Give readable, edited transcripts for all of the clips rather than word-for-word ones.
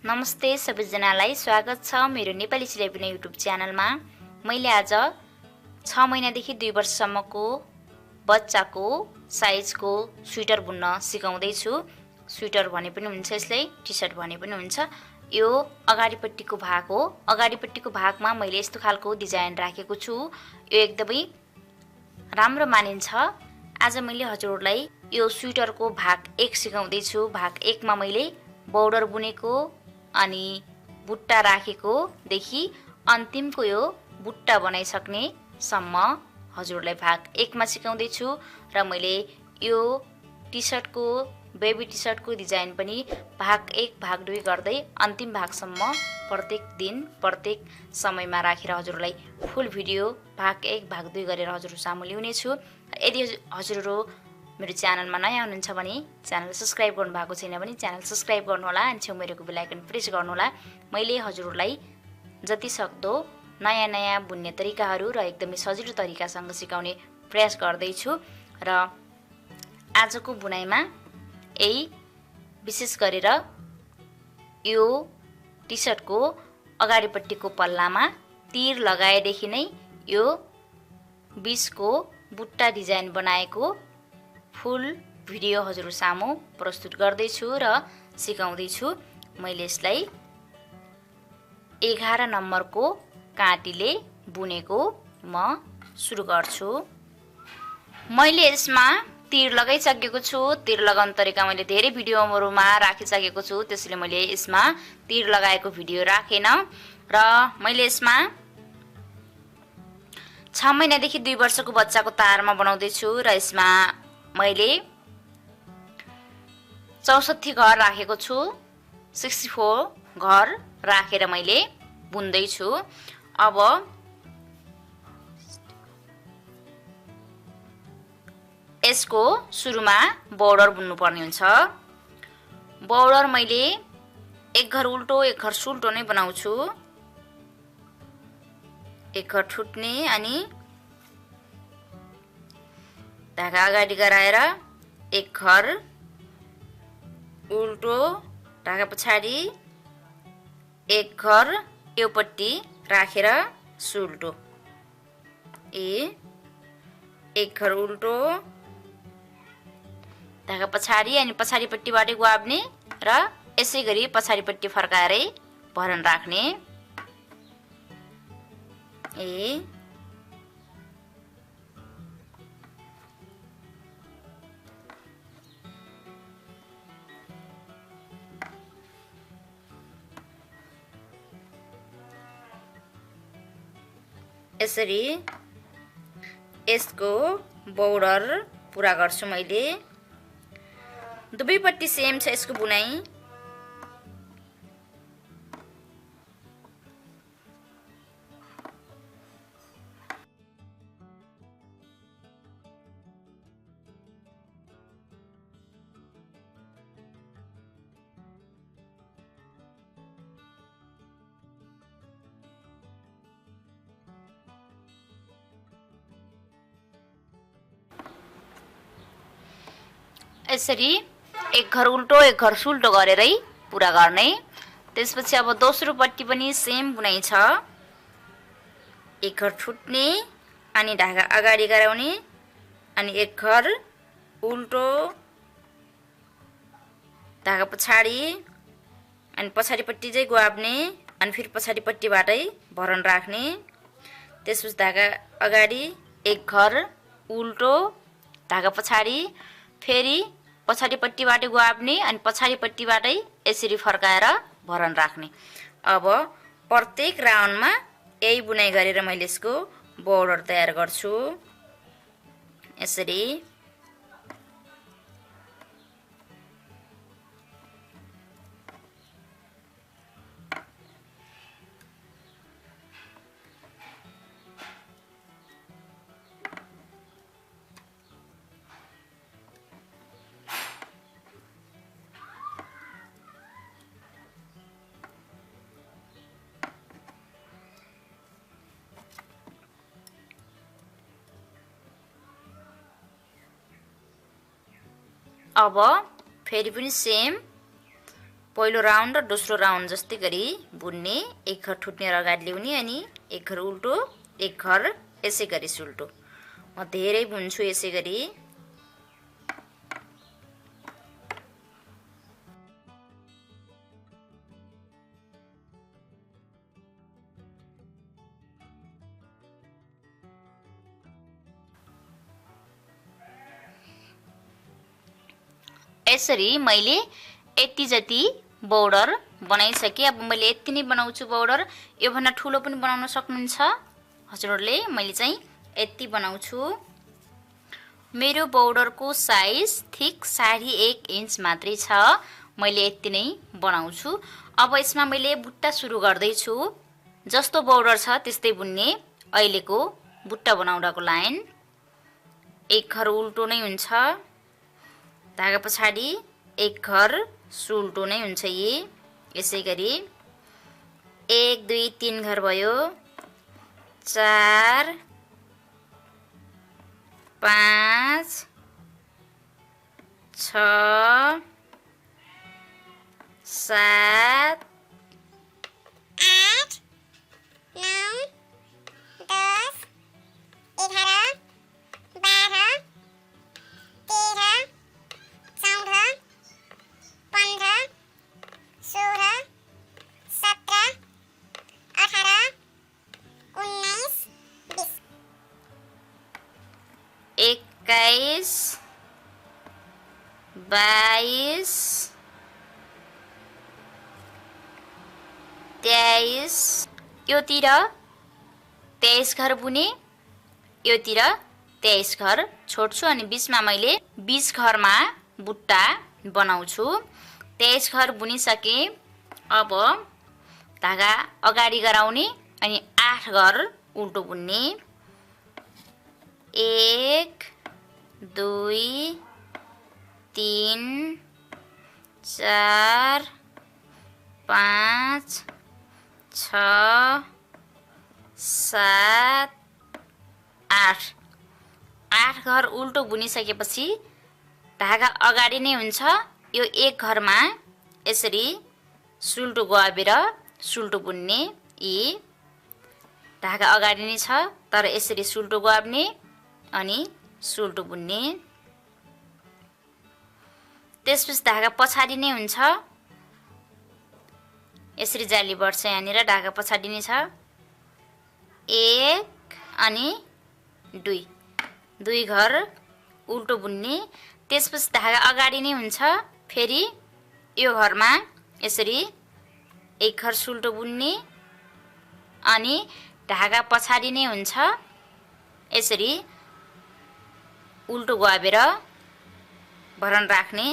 नमस्ते सबैजनालाई स्वागत छ मेरो नेपाली सिलाइ बुनाइ युट्युब च्यानलमा। मैले आज 6 महिनादेखि 2 वर्षसम्मको बच्चाको साइजको स्वेटर बुन्न सिकाउँदै छु। स्वेटर भने पनि हुन्छ, यसलाई टी सर्ट भने पनि हुन्छ। यो अगाडिपट्टिको भाग हो। अगाडिपट्टिको भागमा मैले यस्तो खालको डिजाइन राखेको छु। यो एकदमै राम्रो मानिन्छ। आज मैले हजुरहरूलाई यो स्वेटरको भाग 1 सिकाउँदै छु। भाग 1 मा मैले बोर्डर बुनेको अनि बुट्टा राखेको देखि अन्तिमको यो बुट्टा बनाइसक्ने सम्म हजुरलाई भाग 1 मा सिकाउँदै छु। र मैले यो टी सर्टको बेबी टी सर्टको डिजाइन पनि भाग 1 भाग 2 गर्दै अन्तिम भागसम्म प्रत्येक दिन प्रत्येक समयमा राखेर हजुरलाई फुल भिडियो भाग 1 भाग 2 गरेर हजुरहरु सामु ल्याउने छु। यदि हजुरहरु मेरो च्यानलमा नयाँ हुनुहुन्छ भने च्यानल सब्स्क्राइब गर्नु भएको छैन भने च्यानल सब्स्क्राइब गर्नु होला अनि छेउ मेरो बेल आइकन प्रेस गर्नु होला। मैले हजुरहरूलाई जति सक्दो नयाँ बुन्ने तरिकाहरू र एकदमै सजिलो तरिकासँग सिकाउने प्रयास गर्दै छु। र आजको बुनाइमा यही विशेष गरेर यो टी सर्टको अगाडिपट्टिको पल्लामा तीर लगाएदेखि नै यो 20 को बुट्टा डिजाइन बनाएको फुल भिडियो हजुरहरु सामु प्रस्तुत गर्दै छु र सिकाउँदै छु। मैले यसलाई 11 नम्बरको काँटीले बुनेको म सुरु गर्छु। मैले यसमा तीर लगाइसकेको छु। तीर लगाउने तरिका मैले धेरै भिडियोहरुमा राखिसकेको छु, त्यसैले मैले यसमा तीर लगाएको भिडियो राखेन। र मैले यसमा 6 महिनादेखि 2 वर्षको बच्चाको तारमा बनाउँदै छु र यसमा मैले 64 घर राखेको छु। 64 घर राखेर मैले बुन्दै छु। अब यसको सुरुमा बोर्डर बुन्नु पर्ने हुन्छ। बोर्डर मैले एक घर उल्टो एक घर सुल्टो नै बनाउँछु। एक घर ठुट्ने अनि धागा अगाडि गराएर एक घर उल्टो धागा पछाडि एक घर योपट्टि राखेर सुल्टो एक घर उल्टो धागा पछाडि अनि पछाडिपट्टिबाटै गुआब्ने र यसैगरी पछाडिपट्टि फर्काएरै भरन राख्ने। यसरी यसको बोर्डर पूरा गर्छु मैले। दुवैपट्टि सेम छ यसको बुनाइ। यसरी एक घर उल्टो एक घर सुल्टो गरेरै पूरा गर्ने। त्यसपछि अब दोस्रो पट्टि पनि सेम बुनाइ छ। एक घर ठुट्ने अनि धागा अगाडि गराउने अनि एक घर उल्टो धागा पछाडि अनि पछाडिपट्टि चाहिँ गुआब्ने अनि फेरि पछाडिपट्टिबाटै भरन राख्ने। त्यसपछि धागा अगाडि एक घर उल्टो धागा पछाडि फेरि पछाडिपट्टिबाट गुआब्ने अनि पछाडिपट्टिबाटै यसरी फर्काएर भरन राख्ने। अब प्रत्येक राउन्डमा यही बुनाइ गरेर मैले यसको बोर्डर तयार गर्छु। यसरी अब फेरि पनि सेम पहिलो राउन्ड र दोस्रो राउन्ड जस्तै गरी बुन्ने। एक घर ठुट्नेर अगाडि ल्याउने अनि एक घर उल्टो, एक घर यसै गरी सुल्टो। म धेरै बुन्छु यसै गरी। यसरी मैले यति जति बोर्डर बनाइसके। अब मैले यति नै बनाउँछु बोर्डर। यो भन्दा ठुलो पनि बनाउन सक्नुहुन्छ हजुरहरुले। मैले चाहिँ यति बनाउँछु। मेरो बोर्डरको साइज ठिक 1.5 इन्च मात्रै छ। मैले यति नै बनाउँछु। अब यसमा मैले बुट्टा सुरु गर्दै छु। जस्तो बोर्डर छ त्यस्तै बुन्ने। अहिलेको बुट्टा बनाउँदाको लाइन एक घर उल्टो नै हुन्छ। धागा पछाडि एक घर सुल्टो नै हुन्छ। यसै गरी 1 2 3 घर भयो। 4 5 6 7 8 9 10 11 12 13 14 15 16 17 18 19 20 21 22 23 योतिर 23 घर बुने। योतिर 23 घर छोड्छु अनि बीचमा मैले 20 घरमा बुट्टा बनाउँछु। 23 घर बुनिसके। अब धागा अगाडि गराउने अनि 8 घर उल्टो बुन्ने। 1 2 3 4 5 6 7 8 8 घर उल्टो बुनिसकेपछि धागा अगाडि नै हुन्छ। यो एक घरमा यसरी सुल्टो गवाबेर सुल्टो बुन्ने। धागा अगाडि नै छ तर यसरी सुल्टो गवाब्ने अनि सुल्टो बुन्ने। त्यसपछि धागा पछाडि नै हुन्छ। यसरी जाली बढ्छ। यहाँनिर धागा पछाडि नै छ। 1 अनि 2 घर उल्टो बुन्ने। त्यसपछि धागा अगाडि नै हुन्छ। फेरि यो घरमा यसरी एक घर सुल्टो बुन्ने अनि धागा पछाडि नै हुन्छ। यसरी उल्टो गवाबेर भरन राख्ने।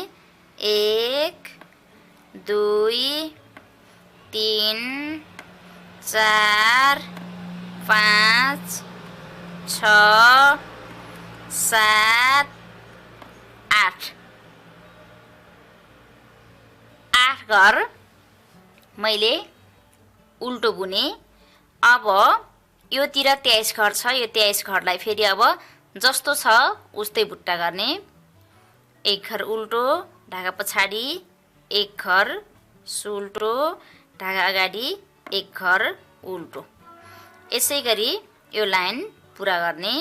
1 2 3 4 5 6 7 8 8 घर मैले उल्टो बुने। अब योतिर 23 घर छ। यो 23 घरलाई फेरि अब जस्तो छ उस्तै बुट्टा गर्ने। एक घर उल्टो, धागा पछाडि एक घर सुल्टो, धागा अगाडि एक घर उल्टो। यसै गरी यो लाइन पुरा गर्ने।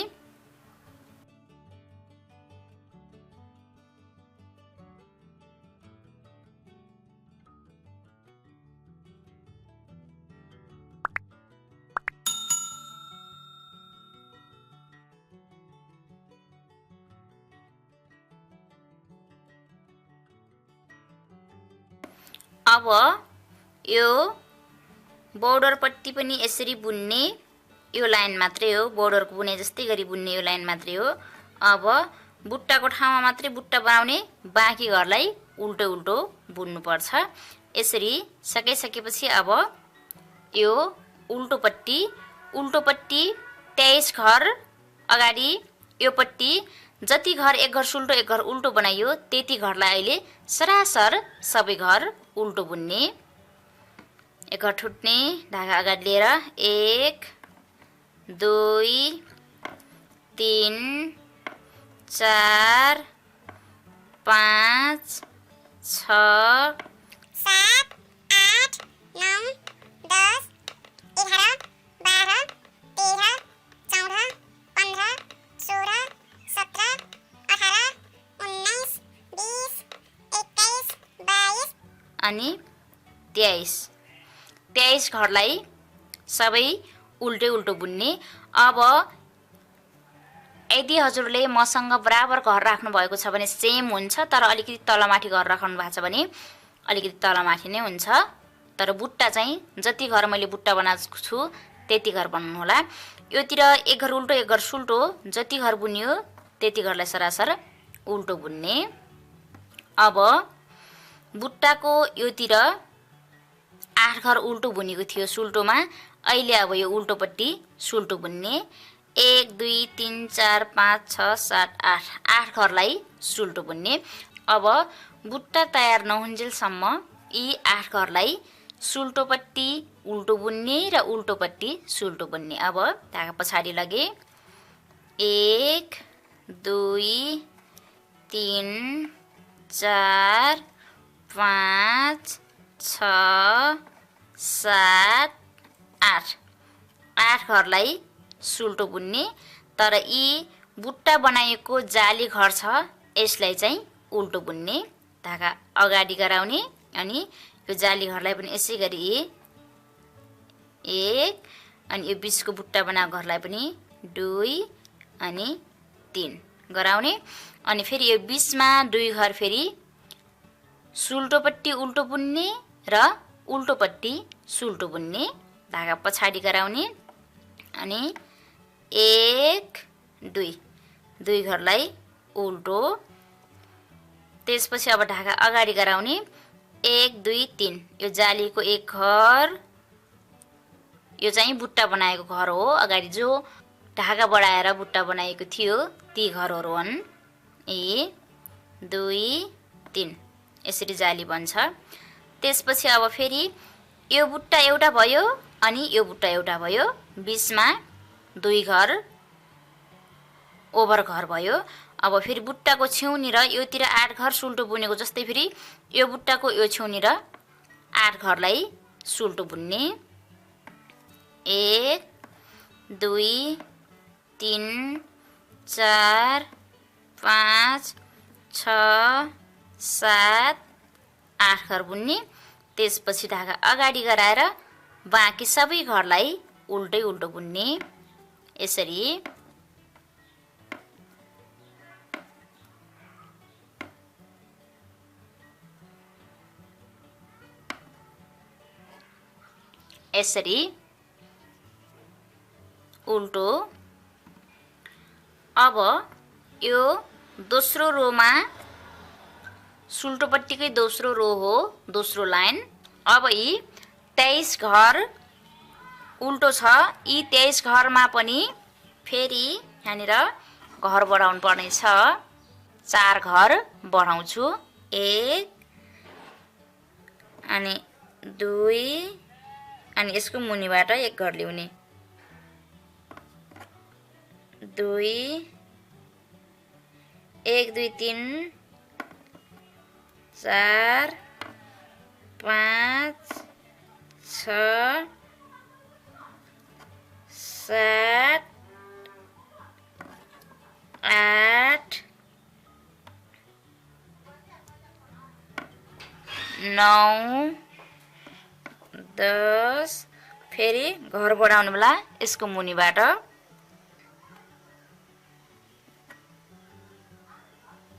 अब यो बोर्डर पट्टी पनि यसरी बुन्ने। यो लाइन मात्रै हो। बोर्डरको बुने जस्तै गरी बुन्ने यो लाइन मात्रै हो। अब बुट्टाको ठाउँमा मात्रै बुट्टा बनाउने। बाँकी घरलाई उल्टो उल्टो बुन्नु पर्छ। यसरी सकिसकेपछि अब यो उल्टो पट्टी 23 घर अगाडि यो पट्टी जति घर एक घर सुल्टो एक घर उल्टो बनाइयो त्यति घरलाई अहिले सरासर सबै घर उल्टो बुन्ने। एक घर ठुट्ने, धागा अगाडि लिएर 1 2 3 4 5 6 7 8 9 10 11 12 13 14 15 16 17 18 19 20 21 22 अनि 23 23 घरलाई सबै उल्टै उल्टो बुन्ने। अब यदि हजुरले मसँग बराबर घर राख्नु भएको छ भने सेम हुन्छ, तर अलिकति तलमाथि घर राख्नु भएको छ भने अलिकति तलमाथि नै हुन्छ। तर बुट्टा चाहिँ जति घर मैले बुट्टा बनाएको छु त्यति घर बनाउनु होला। योतिर एक घर उल्टो एक घर सुल्टो, जति घर बुनियो त्यति घरलाई सरासर उल्टो बुन्ने। अब बुट्टाको योतिर 8 घर उल्टो बुनेको थियो सुल्टोमा, अहिले अब यो उल्टोपट्टि सुल्टो बुन्ने। 1 2 3 4 5 6 7 8 8 घरलाई सुल्टो बुन्ने। अब बुट्टा तयार नहुन्जेलसम्म यी 8 घरलाई सुल्टोपट्टि उल्टो बुन्ने र उल्टोपट्टि सुल्टो बुन्ने। अब धागा पछाडि लगे 1 2 3 4 5 6 7 8 8 घरलाई सुल्टो बुन्ने। तर यी बुट्टा बनाएको जाली घर छ यसलाई चाहिँ उल्टो बुन्ने। धागा अगाडि गराउने अनि यो जाली घरलाई पनि यसै गरी 1 अनि यो बिचको बुट्टा बनाएको घरलाई पनि 2 अनि 3 गराउने। अनि फेरि यो बिचमा 2 घर फेरि सुल्टोपट्टि उल्टो बुन्ने र उल्टोपट्टि सुल्टो बुन्ने। धागा पछाडि गराउने अनि 1 2 घरलाई उल्टो। त्यसपछि अब धागा अगाडि गराउने 1 2 3 यो जालीको एक घर, यो चाहिँ बुट्टा बनाएको घर हो। अगाडि जो धागा बढाएर बुट्टा बनाएको थियो ती घरहरू हुन्। 1 2 3 यसरी जाली बन्छ। त्यसपछि अब फेरि यो बुट्टा एउटा भयो अनि यो बुट्टा एउटा भयो, बिचमा 2 घर ओभर घर भयो। अब फेरि बुट्टाको छेउनी र योतिर 8 घर सुल्टो बुनेको जस्तै फेरि यो बुट्टाको यो छेउनी र 8 घरलाई सुल्टो बुन्ने। 1 2 3 4 5 6 7 8 घर बुन्ने। त्यसपछि धागा अगाडि गराएर बाँकी सबै घरलाई उल्टै उल्टो बुन्ने। यसरी यसरी उल्टो। अब यो दोस्रो रोमा सुल्टोपट्टिकै दोस्रो रो हो, दोस्रो लाइन। अब यी 23 घर उल्टो छ। यी 23 घरमा पनि फेरि यहाँनिर घर बढाउनु पर्ने छ। 4 घर बढाउँछु। 1 अनि 2 अनि यसको मुनिबाट एक घर ल्याउने। 2 1 2 3 4 5 6 7 8 9 10 फेरि घर बढाउनु बेला यसको मुनिबाट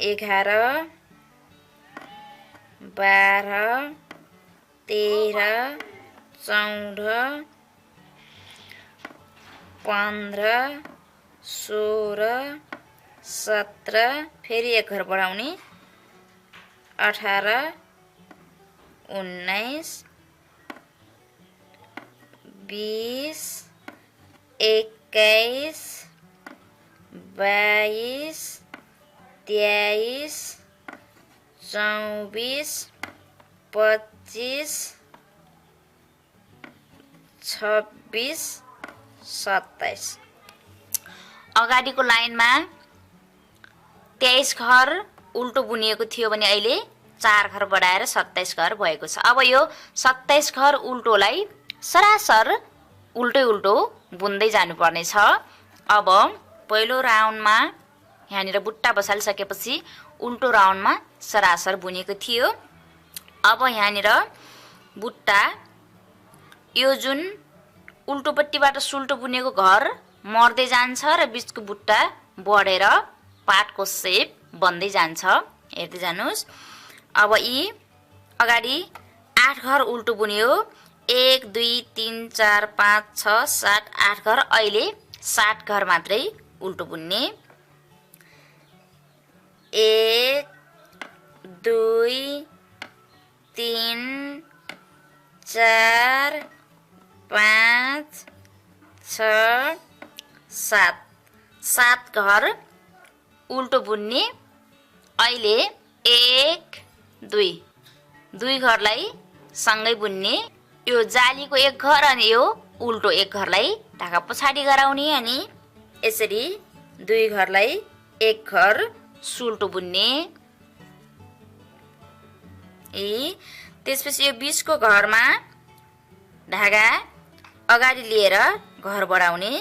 11 12 13 14 15 16 17 फेरि एक घर बढाउने 18 19 20 21 22 23 24 25 26 27 अगाडिको लाइनमा 23 घर उल्टो बुनिएको थियो भने अहिले 4 घर बढाएर 27 घर भएको छ। अब यो 27 घर उल्टोलाई सरासर उल्टो बुन्दै जानुपर्ने छ। अब पहिलो राउन्डमा यहाँनिर बुट्टा बसालिसकेपछि उल्टो राउन्डमा सरासर बुनेको थियो। अब यहाँनिर बुट्टा यो जुन उल्टोपट्टिबाट सुल्टो बुनेको घर मर्दै जान्छ र बीचको बुट्टा बढेर पाटको सेप बन्दै जान्छ। हेर्दै जानुस्। अब यी अगाडि 8 घर उल्टो बुन्यो। 1 2 3 4 5 6 7 8 घर। अहिले 7 घर मात्रै उल्टो बुन्ने। 1 2 3 4 5 6 7 7 घर उल्टो बुन्ने। अहिले 1 2 घरलाई सँगै बुन्ने। यो जालीको 1 घर अनि यो उल्टो 1 घरलाई ढाका पछाडि गराउने अनि यसरी 2 घरलाई 1 घर सुल्टो बुन्ने। त्यसपछि यो बीचको घरमा धागा अगाडि लिएर घर बढाउने।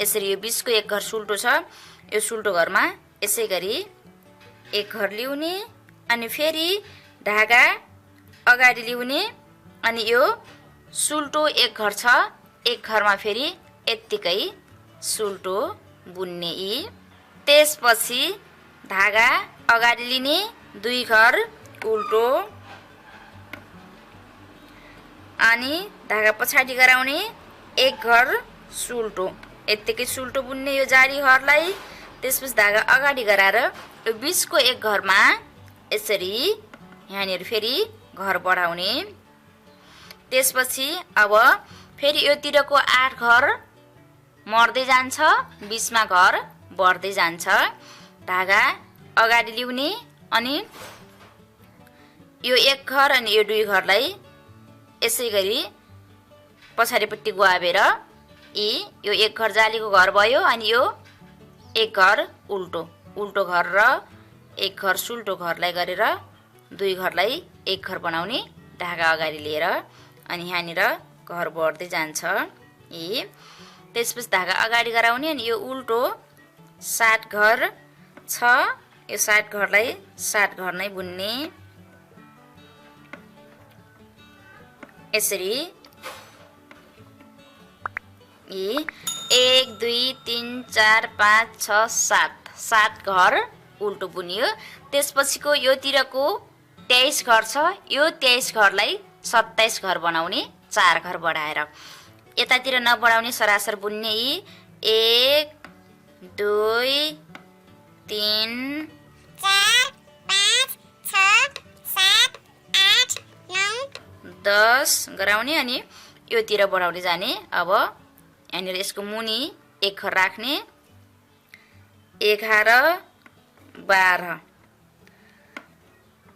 यसरी यो बीचको 1 घर सुल्टो छ। यो सुल्टो घरमा यसै गरी 1 घर ल्याउने अनि फेरि धागा अगाडि ल्याउने अनि यो सुल्टो 1 घर छ। 1 घरमा फेरि यत्तिकै सुल्टो बुन्ने। त्यसपछि धागा अगाडि लिने 2 घर उल्टो अनि धागा पछाडि गराउने 1 घर सुल्टो। यत्तिकै सुल्टो बुन्ने यो जाली घरलाई। त्यसपछि धागा अगाडि गराएर यो बीचको 1 घरमा यसरी यहाँनिर फेरि घर बढाउने। त्यसपछि अब फेरि योतिरको 8 घर मर्दै जान्छ, बीचमा घर बढ्दै जान्छ। धागा अगाडि ल्याउने अनि यो 1 घर अनि यो 2 घरलाई यसै गरी पछाडिपट्टि गुहाबेर यो 1 घर जालीको घर भयो अनि यो 1 घर उल्टो घर र 1 घर सुल्टो घरलाई गरेर 2 घरलाई 1 घर बनाउने। धागा अगाडि लिएर अनि यहाँनिर घर बढ्दै जान्छ। त्यसपछि धागा अगाडि गराउने अनि यो उल्टो 7 घर छ। यो 7 घरलाई 7 घर नै बुन्ने। यसरी 1 2 3 4 5 6 7 घर उल्टो बुनियो। त्यसपछिको योतिरको 23 घर छ। यो 23 घरलाई 27 घर बनाउने। 4 घर बढाएर यतातिर नबढाउने सरासर बुन्ने। 1 2 3 4 5 6 7 8 9 10 गराउने अनि योतिर बढाउँदै जाने। अब यहाँनिर यसको मुनि 1 घर राख्ने। 11 12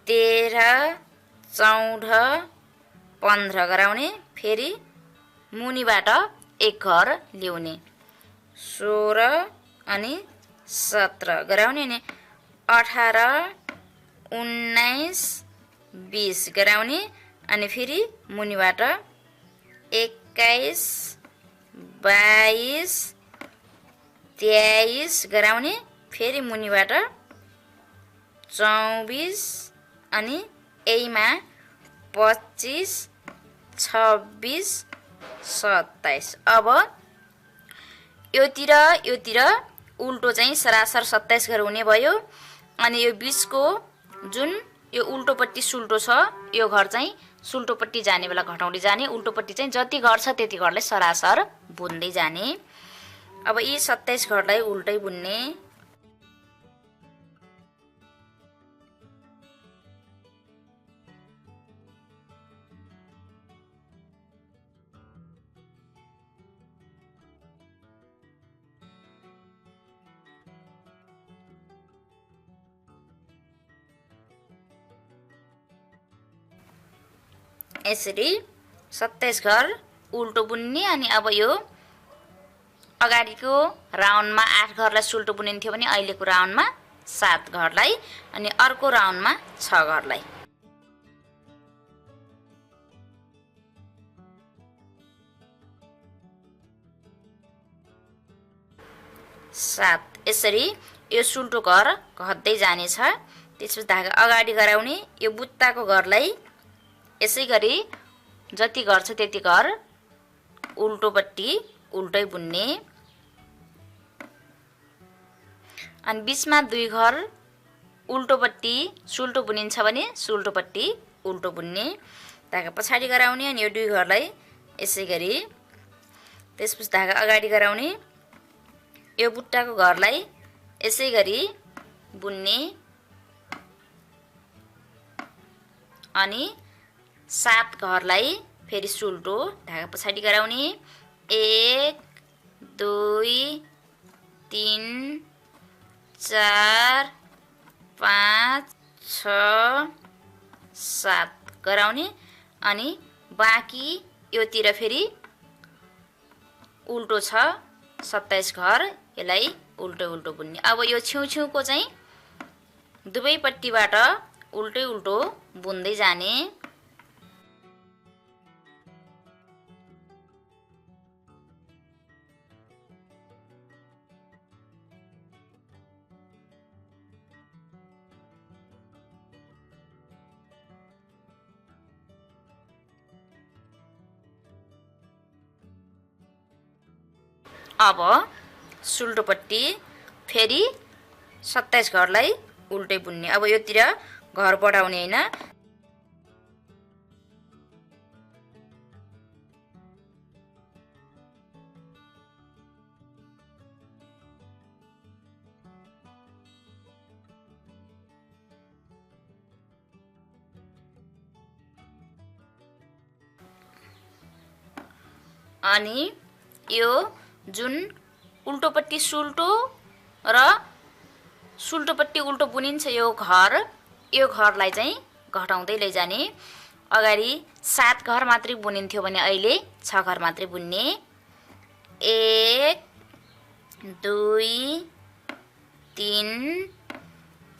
13 14 15 गराउने। फेरि मुनिबाट 1 घर ल्याउने। 16 अनि 17 गराउने अनि 18 19 20 गराउने अनि फेरि मुनिबाट 21 22 23 गराउने। फेरि मुनिबाट 24 अनि यहीमा 25 26 27। अब योतिर उल्टो चाहिँ सरासर 27 घर हुने भयो अनि यो बीचको जुन यो उल्टोपट्टि सुल्टो छ यो घर चाहिँ सुल्टोपट्टि जाने बेला घटाउँदै जाने। उल्टोपट्टि चाहिँ जति घर छ त्यति घरलाई सरासर बुन्दै जाने। अब यी 27 घरलाई उल्टै बुन्ने। यसरी 27 घर उल्टो बुन्ने अनि अब यो अगाडिको राउन्डमा 8 घरलाई सुल्टो बुनिन्थ्यो भने अहिलेको राउन्डमा 7 घरलाई अनि अर्को राउन्डमा 6 घरलाई। 7 यसरी यो सुल्टो घर घट्दै जानेछ। त्यसपछि धागा अगाडि गराउने, यो बुट्टाको घरलाई यसै गरी जति घर छ त्यति घर उल्टोपट्टि उल्टै बुन्ने, अनि बीचमा 2 घर उल्टोपट्टि सुल्टो बुनिन्छ भने सुल्टोपट्टि उल्टो बुन्ने, धागा पछाडि गराउने अनि यो 2 घरलाई यसै गरी, त्यसपछि धागा अगाडि गराउने, यो बुट्टाको घरलाई यसै गरी बुन्ने, अनि 7 घरलाई फेरि सुल्टो धागा पछाडि गराउने, 1 2 3 4 5 6 7 गराउने, अनि बाँकी योतिर फेरि उल्टो छ 27 घर, यसलाई उल्टो उल्टो बुन्ने। अब यो छेउछेउको चाहिँ दुवैपट्टिबाट उल्टै उल्टो बुन्दै जाने। अब सुल्टोपट्टि फेरि 27 घरलाई उल्टै बुन्ने। अब योतिर घर बढाउने हैन, अनि यो जुन उल्टोपट्टि सुल्टो र सुल्टोपट्टि उल्टो बुनिन्छ यो घरलाई चाहिँ घटाउँदै लैजाने। अगाडि 7 घर मात्रै बुनिन्थ्यो भने अहिले 6 घर मात्रै बुन्ने। 1 2 3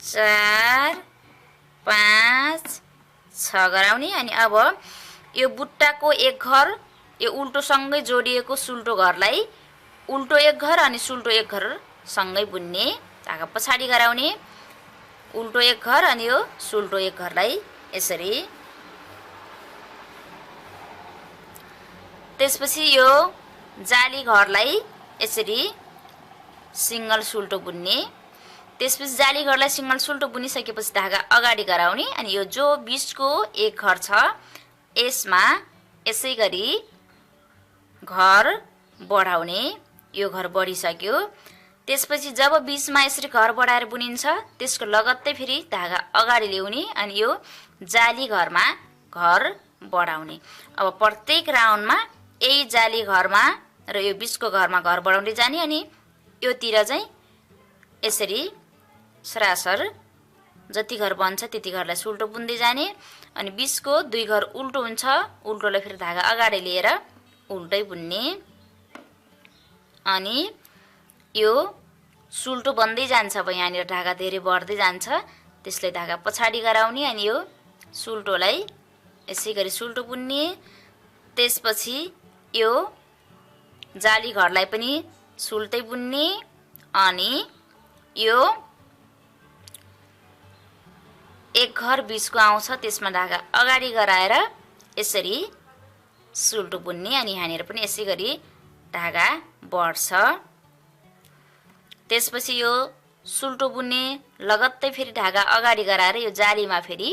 4 5 6 गराउने, अनि अब यो बुट्टाको 1 घर यो उल्टोसँगै जोडिएको सुल्टो घरलाई उल्टो 1 घर अनि सुल्टो 1 घर सँगै बुन्ने, धागा पछाडि गराउने, उल्टो 1 घर अनि यो सुल्टो 1 घरलाई यसरी। त्यसपछि यो जाली घरलाई यसरी सिंगल सुल्टो बुन्ने। त्यसपछि जाली घरलाई सिंगल सुल्टो बुनिसकेपछि धागा अगाडि गराउने, अनि यो जो बीचको 1 घर छ यसमा यसै गरी घर बढाउने। यो घर बढिसक्यो। त्यसपछि जब बीचमा यसरी घर बढाएर बुनिन्छ त्यसको लगत्तै फेरि धागा अगाडि ल्याउने अनि यो जाली घरमा घर बढाउने। अब प्रत्येक राउन्डमा यही जाली घरमा र यो बीचको घरमा घर बढाउँदै जाने, अनि योतिर चाहिँ यसरी सरासर जति घर बन्छ त्यति घरलाई सुल्टो बुन्दै जाने, अनि बीचको 2 घर उल्टो हुन्छ, उल्टोलाई फेरि धागा अगाडि लिएर उल्टै बुन्ने, अनि यो सुल्टो बन्दै जान्छ। अब यहाँनिर धागा धेरै बढ्दै जान्छ, त्यसले धागा पछाडि गराउने अनि यो सुल्टोलाई यसै गरी सुल्टो बुन्ने। त्यसपछि यो जाली घरलाई पनि सुल्टै बुन्ने, अनि यो 1 घर बीचको आउँछ त्यसमा धागा अगाडि गराएर यसरी सुल्टो बुन्ने, अनि यहाँनिर पनि यसै गरी धागा बढ्छ। त्यसपछि यो सुल्टो बुन्ने लगत्तै फेरि धागा अगाडि गराएर यो जालीमा फेरि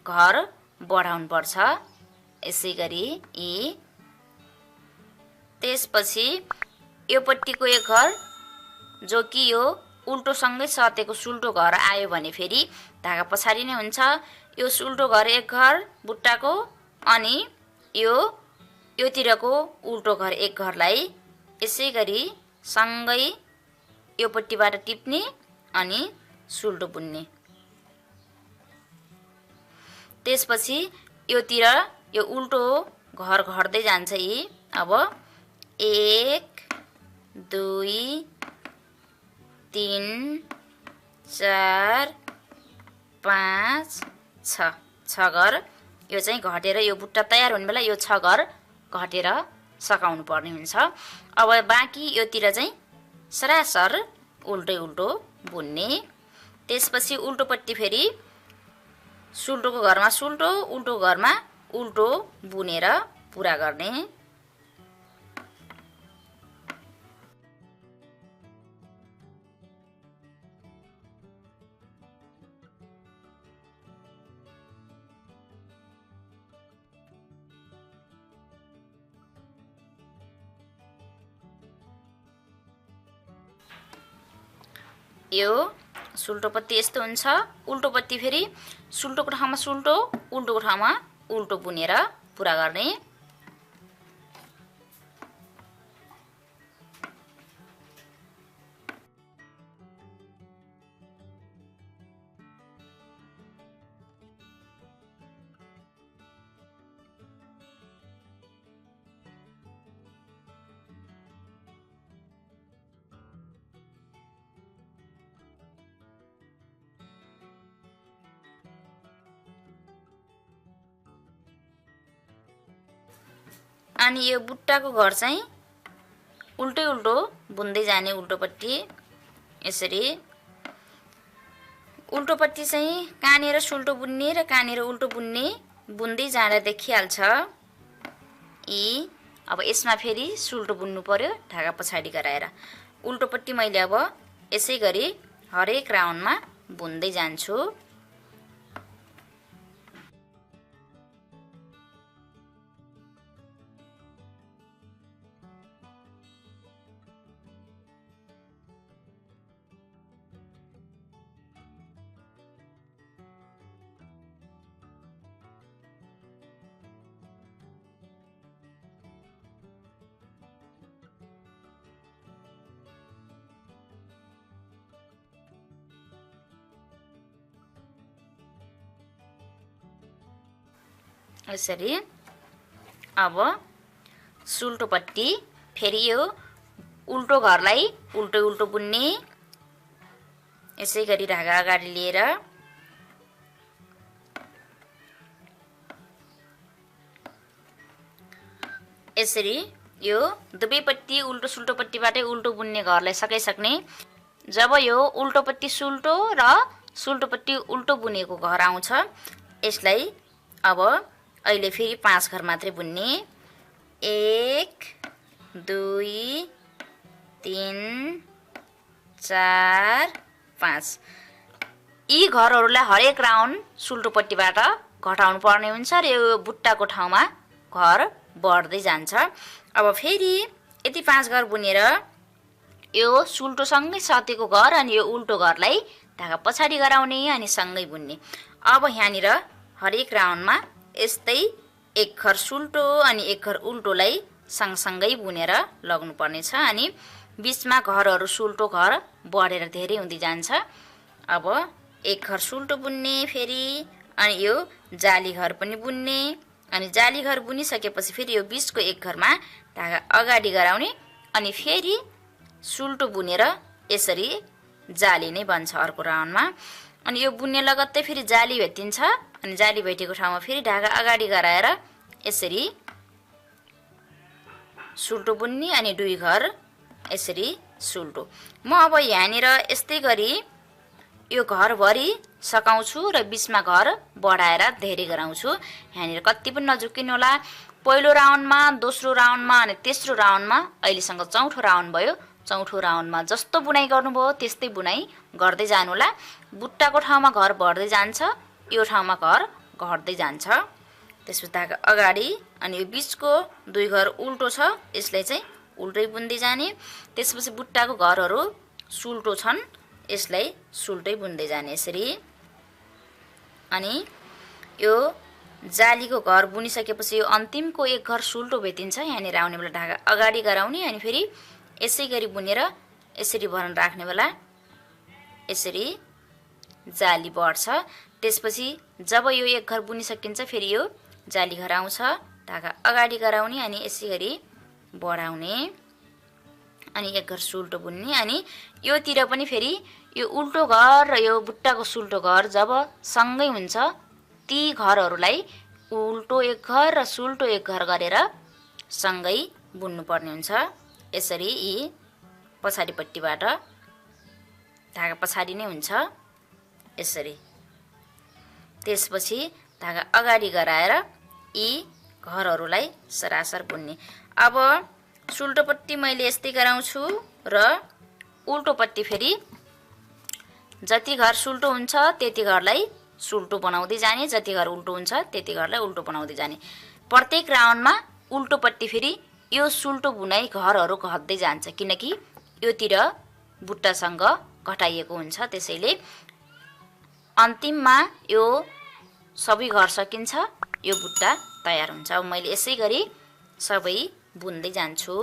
घर बढाउनु पर्छ यसै गरी यी। त्यसपछि यो पट्टिको 1 घर जो कि यो उल्टोसँगै सटेको सुल्टो घर आयो भने फेरि धागा पछाडि नै हुन्छ। यो सुल्टो घर 1 घर बुट्टाको, अनि योतिरको उल्टो घर 1 घरलाई यसै गरी सँगै यो पट्टिबाट टिप्ने अनि सुल्टो बुन्ने। त्यसपछि योतिर यो उल्टो घर घट्दै जान्छ यी। अब 1 2 3 4 5 6 घर यो चाहिँ घटेर यो बुट्टा तयार हुने बेला यो 6 घर घटेर सकाउनु पर्ने हुन्छ। अब बाँकी योतिर चाहिँ सरासर उल्टै उल्टो बुन्ने। त्यसपछि उल्टोपट्टि फेरि सुल्टोको घरमा सुल्टो, उल्टो घरमा उल्टो बुनेर पुरा गर्ने। यो सुल्टोपट्टि यस्तो हुन्छ। उल्टोपट्टि फेरि सुल्टोको ठाउँमा सुल्टो, उल्टोको ठाउँमा उल्टो बुनेर पुरा गर्ने। अनि यो बुट्टाको घर चाहिँ उल्टै उल्टो बुन्दै जाने। उल्टोपट्टि यसरी उल्टोपट्टि चाहिँ कहाँनिर सुल्टो बुन्ने र कहाँनिर उल्टो बुन्ने बुन्दै जाँदा देखिहाल्छ। अब यसमा फेरि सुल्टो बुन्नु पर्यो ढाका पछाडि गराएर। उल्टोपट्टि मैले अब यसै गरी हरेक राउन्डमा बुन्दै जान्छु। यसरी अब सुल्टोपट्टि फेरि यो उल्टो घरलाई उल्टो उल्टो बुन्ने। यसै गरी ढाका अगाडि लिएर यसरी यो दुवैपट्टि उल्टो सुल्टोपट्टिबाटै उल्टो बुन्ने घरलाई सकाइसक्ने। जब यो उल्टोपट्टि सुल्टो र सुल्टोपट्टि उल्टो बुनेको घर आउँछ, यसलाई अब अहिले फेरि 5 घर मात्रै बुन्ने। 1 2 3 4 5। यी घरहरूलाई हरेक राउन्ड सुल्टोपट्टिबाट घटाउनु पर्ने हुन्छ र यो बुट्टाको ठाउँमा घर बढ्दै जान्छ। अब फेरि यति 5 घर बुनेर यो सुल्टोसँगै सतेको घर अनि यो उल्टो घरलाई ढाका पछाडि गराउने अनि सँगै बुन्ने। अब यहाँनिर हरेक राउन्डमा यस्तै 1 घर सुल्टो अनि 1 घर उल्टोलाई सँगसँगै बुनेर लाग्नुपर्नेछ। अनि बिचमा घरहरू सुल्टो घर बढेर धेरै हुँदै जान्छ। अब 1 घर सुल्टो बुन्ने फेरि अनि यो जाली घर पनि बुन्ने। अनि जाली घर बुनिसकेपछि फेरि यो बिचको 1 घरमा ढाका अगाडि गराउने अनि फेरि सुल्टो बुनेर यसरी जाली नै बन्छ अर्को राउन्डमा। अनि यो बुन्ने लगत्तै फेरि जाली भेटिन्छ अनि जाली भेटेको ठाउँमा फेरि ढाका अगाडि गराएर यसरी सुल्टो बुन्ने अनि 2 घर यसरी सुल्टो। म अब यहाँनिर यस्तै गरी यो घरभरि सकाउँछु र बिचमा घर बढाएर धेरै गराउँछु। यहाँनिर कति पनि नझुक्किनु होला। पहिलो राउन्डमा, दोस्रो राउन्डमा अनि तेस्रो राउन्डमा अहिलेसँग चौथो राउन्ड भयो। चौथो राउन्डमा जस्तो बुनाइ गर्नुभयो त्यस्तै बुनाइ गर्दै जानु होला। बुट्टाको ठाउँमा घर बढ्दै जान्छ, यो ठाउँमा घर घट्दै जान्छ। त्यसपछि ढाका अगाडि अनि यो बिचको 2 घर उल्टो छ, यसलाई चाहिँ उल्टै बुन्दै जाने। त्यसपछि बुट्टाको घरहरू सुल्टो छन्, यसलाई सुल्टै बुन्दै जाने यसरी। अनि यो जालीको घर बुनिसकेपछि यो अन्तिमको 1 घर सुल्टो भेटिन्छ। यहाँनिर आउने बेला ढाका अगाडि गराउने अनि फेरि यसै गरी बुनेर यसरी भर्न राख्ने बेला यसरी जाली बढ्छ। त्यसपछि जब यो 1 घर बुनिसकिन्छ फेरि यो जाली घर आउँछ, ढाका अगाडि गराउने अनि यसै गरी बढाउने अनि 1 घर सुल्टो बुन्ने। अनि योतिर पनि फेरि यो उल्टो घर र यो बुट्टाको सुल्टो घर जब सँगै हुन्छ ती घरहरूलाई उल्टो 1 घर र सुल्टो 1 घर गरेर सँगै बुन्नुपर्ने हुन्छ। यसरी यी पछाडिपट्टिबाट धागा पछाडि नै हुन्छ यसरी। त्यसपछि धागा अगाडि गराएर यी घरहरूलाई सरासर बुन्ने। अब सुल्टोपट्टि मैले यस्तै गराउँछु र उल्टोपट्टि फेरि जति घर सुल्टो हुन्छ त्यति घरलाई सुल्टो बनाउँदै जाने, जति घर उल्टो हुन्छ त्यति घरलाई उल्टो बनाउँदै जाने। प्रत्येक राउन्डमा उल्टोपट्टि फेरि यो सुल्टो बुनाइ घरहरू घट्दै जान्छ किनकि योतिर बुट्टासँग घटाइएको हुन्छ। त्यसैले अन्तिममा यो सबै घर सकिन्छ, यो बुट्टा तयार हुन्छ। अब मैले यसै गरी सबै बुन्दै जान्छु।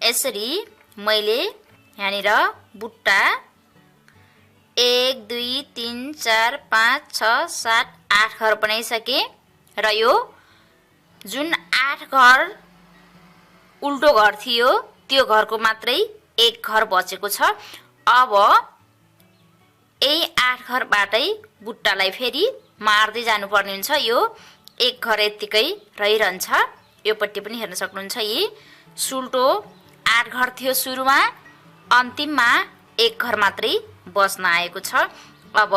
यसरी मैले यहाँनिर बुट्टा 1 2 3 4 5 6 7 8 घर बनाइसके र यो जुन 8 घर उल्टो घर थियो त्यो घरको मात्रै एक घर बचेको छ। अब यही 8 घरबाटै बुट्टालाई फेरि मार्दै जानुपर्ने हुन्छ। यो एक घर यतिकै रहिरहन्छ। यो पट्टि पनि हेर्न सक्नुहुन्छ, यी सुल्टो 8 घर थियो सुरुमा, अन्तिममा एक घर मात्रै बस्न आएको छ। अब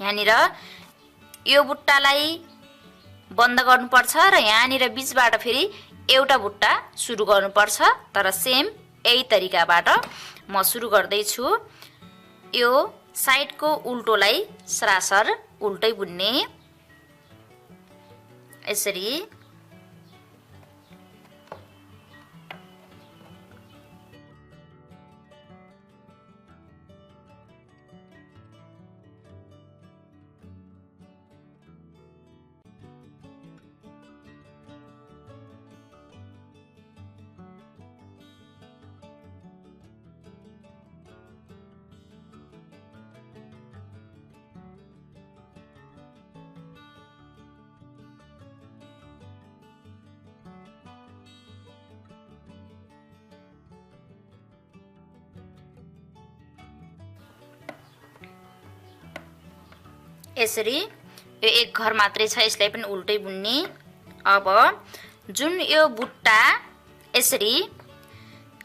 यहाँनिर यो बुट्टालाई बन्द गर्नुपर्छ र यहाँनिर बीचबाट फेरि एउटा बुट्टा सुरु गर्नुपर्छ। तर सेम यही तरिकाबाट म सुरु गर्दैछु। यो साइडको उल्टोलाई सरासर उल्टै बुन्ने यसरी। यसरी यो एक घर मात्रै छ, यसलाई पनि उल्टै बुन्ने। अब जुन यो बुट्टा यसरी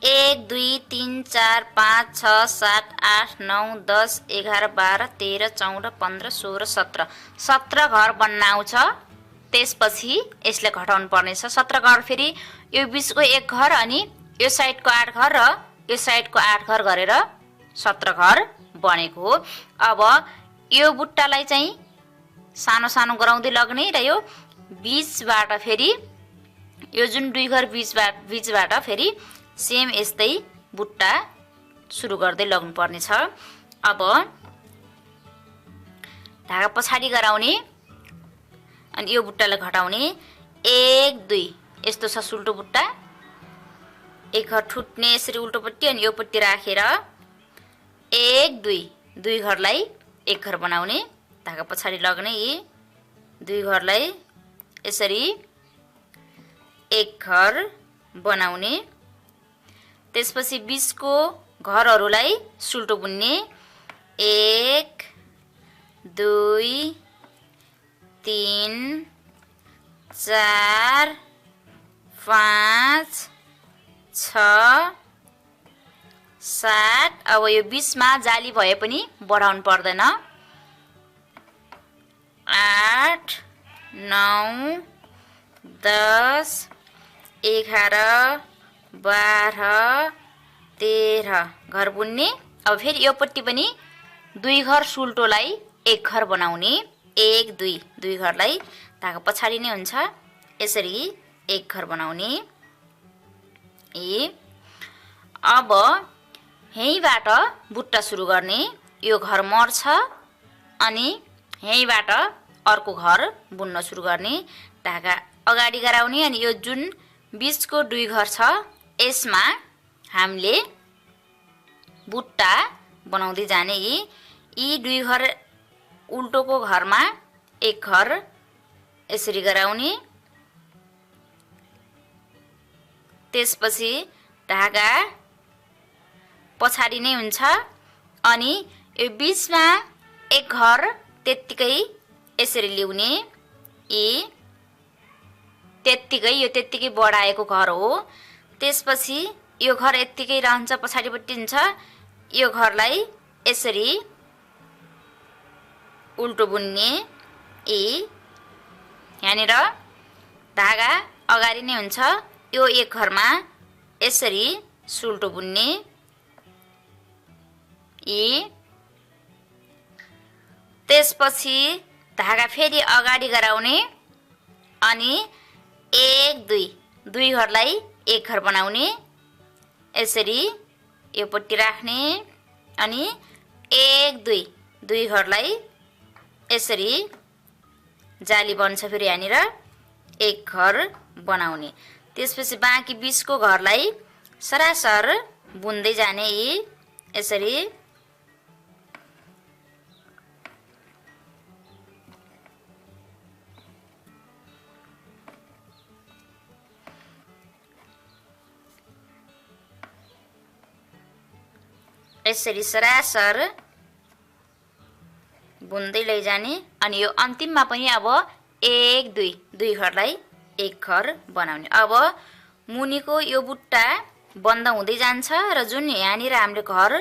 1 2 3 4 5 6 7 8 9 10 11 12 13 14 15 16 17 17 घर बन्न आउँछ। त्यसपछि यसले घटाउनु पर्नेछ 17 घर। फेरि यो बीचको एक घर अनि यो साइडको 8 घर र यो साइडको 8 घर गरेर 17 घर बनेको हो। अब यो बुट्टालाई चाहिँ सानो सानो गराउँदै लग्ने र यो बीचबाट फेरि यो जुन 2 घर बीचबाट फेरि सेम यस्तै बुट्टा सुरु गर्दै लग्नु पर्ने छ। अब धागा पछाडि गराउने अनि यो बुट्टालाई घटाउने। 1 2 यस्तो छ सुल्टो बुट्टा, एक घर ठुट्ने यसरी उल्टोपट्टि अनि यो पट्टि राखेर 1 2 दुई घरलाई एक घर बनाउने। धागा पछाडि लग्ने, यी 2 घरलाई यसरी एक घर बनाउने। त्यसपछि बीचको घरहरूलाई सुल्टो बुन्ने। 1 2 3 4 5 6 7। अब यो बीचमा जाली भए पनि बढाउनु पर्दैन। 8 9 10 11 12 13 घर बुन्ने। अब फेरि यो पट्टि पनि 2 घर सुल्टोलाई एक घर बनाउने। 1 2 2 घरलाई धागा पछाडि नै हुन्छ, यसरी एक घर बनाउने। अब यहीँबाट बुट्टा सुरु गर्ने। यो घर मर्छ अनि यहीँबाट अर्को घर बुन्न सुरु गर्ने। धागा अगाडि गराउने अनि यो जुन बीचको 2 घर छ यसमा हामीले बुट्टा बनाउँदै जाने। यी 2 घर उल्टोको घरमा एक घर यसरी गराउने। त्यसपछि धागा पछाडि नै हुन्छ अनि यो बीचमा एक घर त्यत्तिकै यसरी ल्याउने। यो त्यत्तिकै बढाएको घर हो। त्यसपछि यो घर यत्तिकै रहन्छ, पछाडिपट्टि हुन्छ। यो घरलाई यसरी उल्टो बुन्ने। यहाँनिर धागा अगाडि नै हुन्छ। यो एक घरमा यसरी सुल्टो बुन्ने। त्यसपछि धागा फेरि अगाडि गराउने अनि 1 2 घरलाई एक घर बनाउने। यसरी यो पट्टि राख्ने अनि 1 2 घरलाई यसरी जाली बन्छ। फेरि यहाँनिर एक घर बनाउने। त्यसपछि बाँकी 20 को घरलाई सरासर बुन्दै जाने। यसरी सरासर बुन्दै लैजाने। अनि यो अन्तिममा पनि अब 1 2 घरलाई एक घर बनाउने। अब मुनिको यो बुट्टा बन्द हुँदै जान्छ र जुन यहाँनिर हामीले घर